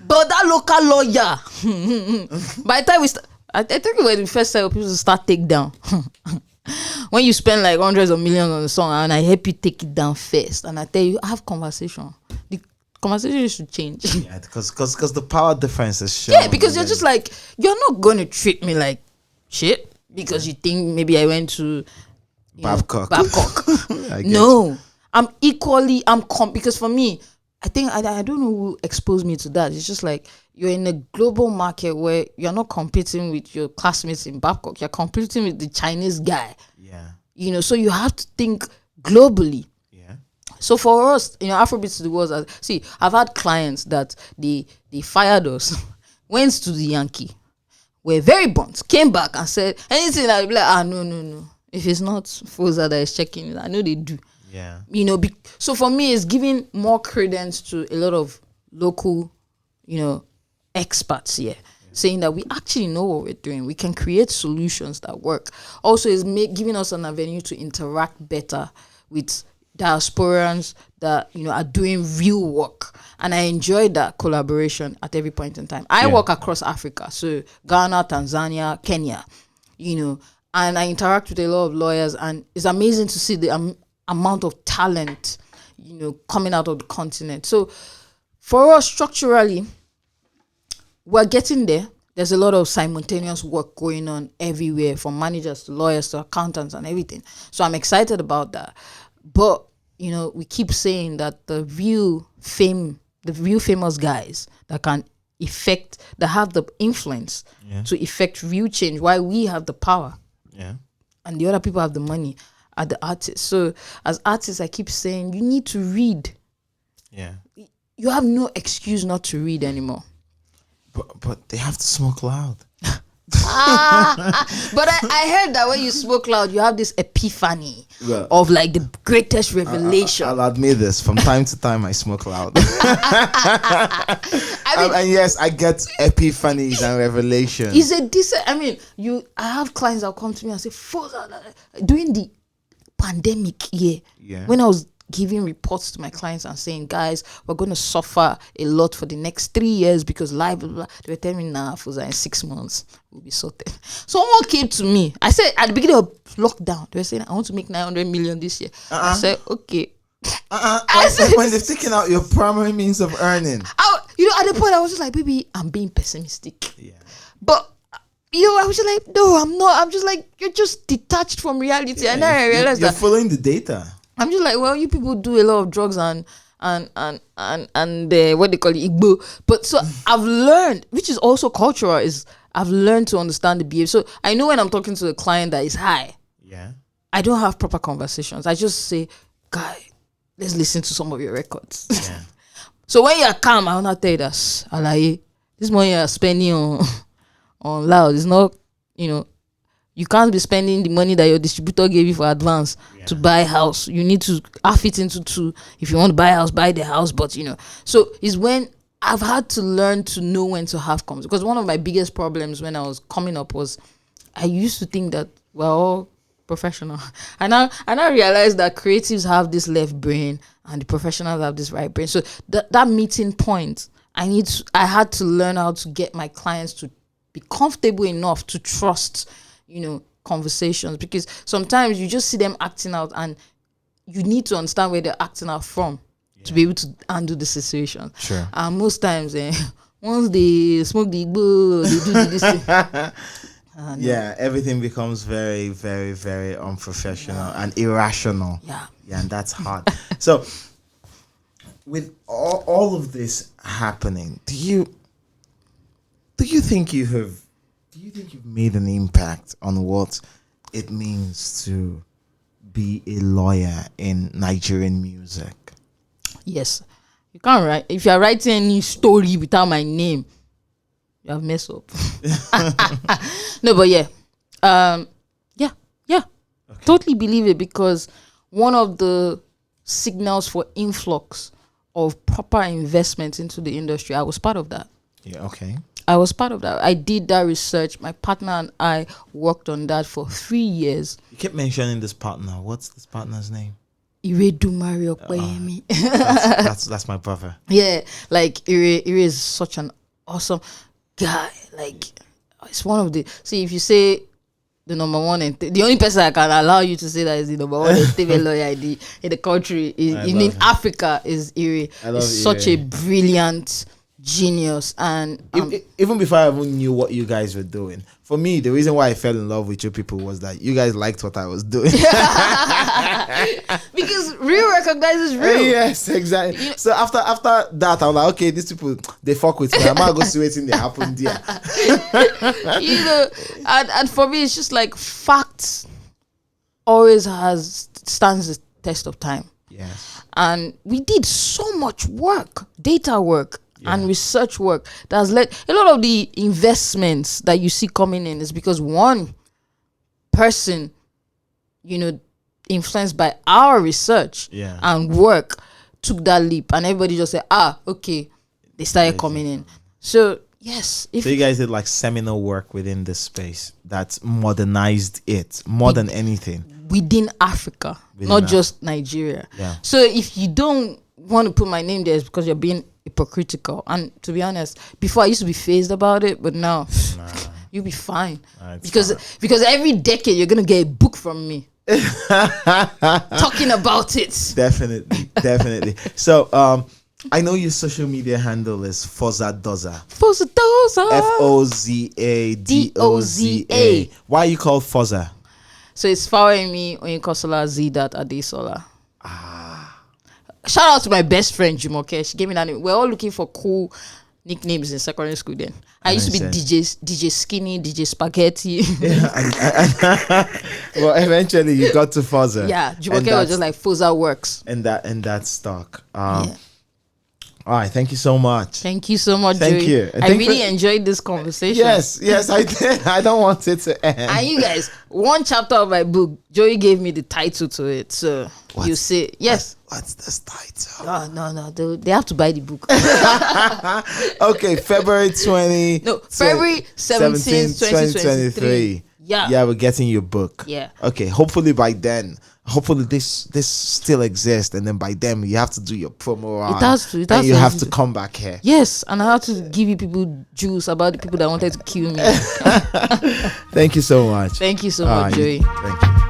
But that local lawyer, by the time we I think when we first started, people start take down. When you spend like hundreds of millions on a song and I help you take it down first, and I tell you, have conversation. The conversation should change. Yeah, because the power difference is shown. Yeah, because you're just like, you're not going to treat me like shit because you think maybe I went to Babcock. No, I'm equally, because for me, I think, I don't know who exposed me to that. It's just like, you're in a global market where you're not competing with your classmates in Babcock. You're competing with the Chinese guy. Yeah. You know, so you have to think globally. Yeah. So for us, you know, Afrobeats to the world, see, I've had clients that they fired us, went to the Yankee, were very blunt, came back and said, anything, I'll be like, no. If it's not Foza that is checking it, I know they do. Yeah. You know, so for me, it's giving more credence to a lot of local, you know, experts here, saying that we actually know what we're doing. We can create solutions that work. Also, is giving us an avenue to interact better with diasporans that, you know, are doing real work. And I enjoy that collaboration at every point in time. I work across Africa, so Ghana, Tanzania, Kenya, you know, and I interact with a lot of lawyers, and it's amazing to see the amount of talent, you know, coming out of the continent. So for us, structurally, we're getting there. There's a lot of simultaneous work going on everywhere, from managers to lawyers to accountants and everything. So I'm excited about that. But, you know, we keep saying that the real famous guys that can that have the influence to effect real change, while we have the power. Yeah. And the other people have the money, are the artists. So as artists, I keep saying, you need to read. Yeah. You have no excuse not to read anymore. But they have to smoke loud. But I heard that when you smoke loud, you have this epiphany of like the greatest revelation. I'll admit this. From time to time, I smoke loud. And yes, I get epiphanies and revelations. It's a decent. I have clients that come to me and say, during the pandemic year, when I was giving reports to my clients and saying, guys, we're going to suffer a lot for the next 3 years because live, blah, blah. They were telling me, nah, for in 6 months, we'll be sorted. Someone came to me. I said, at the beginning of lockdown, they were saying, I want to make 900 million this year. I said, okay. I said, when they've taken out your primary means of earning. At the point, I was just like, baby, I'm being pessimistic. Yeah. But, I was just like, no, I'm not. I'm just like, you're just detached from reality. And then I realized you're following the data. I'm just like, well, you people do a lot of drugs and what they call it, Igbo. But so I've learned, which is also cultural, is I've learned to understand the behavior. So I know when I'm talking to a client that is high, I don't have proper conversations. I just say, guy, let's listen to some of your records. Yeah. So when you're calm, I will not tell you that, Alaye, this money you're spending on loud is not, you can't be spending the money that your distributor gave you for advance to buy a house. You need to half it into two. If you want to buy a house, buy the house. But, so it's when I've had to learn to know when to have conversations. Because one of my biggest problems when I was coming up was I used to think that we're all professional. And I realized that creatives have this left brain and the professionals have this right brain. So that meeting point, I had to learn how to get my clients to be comfortable enough to trust conversations, because sometimes you just see them acting out and you need to understand where they're acting out from to be able to handle the situation. Sure. And most times, once they smoke the igbo, they do this thing. Everything becomes very, very, very unprofessional and irrational. Yeah, and that's hard. So, with all of this happening, do you think you've made an impact on what it means to be a lawyer in Nigerian music? Yes. You can't write. If you're writing any story without my name, you have messed up. No, but okay. Totally believe it, because one of the signals for influx of proper investment into the industry, I was part of that. Yeah, okay. I was part of that. I did that research. My partner and I worked on that for 3 years. You keep mentioning this partner. What's this partner's name? Oyinkansola. That's my brother. Yeah, like Ire is such an awesome guy. Like, it's one of the. See, if you say the number one, and the only person I can allow you to say that is the number one TV lawyer in the country, in Africa, is Ire. He's such a brilliant genius. And even before I even knew what you guys were doing, for me, the reason why I fell in love with you people was that you guys liked what I was doing. Because real recognizes real. Yes, exactly. So after that, I was like, okay, these people, they fuck with me. I'm gonna go see what's in there happen there. And for me, it's just like facts always stands the test of time. Yes. And we did so much work, data work, and research work that's led a lot of the investments that you see coming in is because one person, influenced by our research and work, took that leap, and everybody just said, okay, they started coming in. So yes, so you guys did like seminal work within this space that modernized it more than anything within Africa, not just Nigeria. Yeah. So if you don't want to put my name there, it's because you're being hypocritical. And to be honest, before I used to be phased about it, but now you'll be fine. Because every decade you're gonna get a book from me talking about it. Definitely. So I know your social media handle is Foza Doza. Foza. Why are you called Foza? So it's Fawehinmi Oyinkansola Z. Adesola. Shout out to my best friend Jumoke. She gave me that name. We're all looking for cool nicknames in secondary school then. I used to be DJ Skinny, DJ Spaghetti. Well, eventually you got to Foza. Yeah, Jumoke was just like Foza Works. And that stuck. All right, thank you so much. Thank you so much, Thank Joey. you. I really enjoyed this conversation. Yes, I did. I don't want it to end. And you guys, one chapter of my book, Joey gave me the title to it. So you say, yes. What's this title? No. They have to buy the book. Okay, February 17th, 2023. Yeah, we're getting your book. Yeah. Okay, hopefully by then. Hopefully this still exists, and then by then you have to do your promo. It has to. And you have to come back here. Yes, and I have to give you people juice about the people that wanted to kill me. Thank you so much. Thank you so much, Joey. Thank you.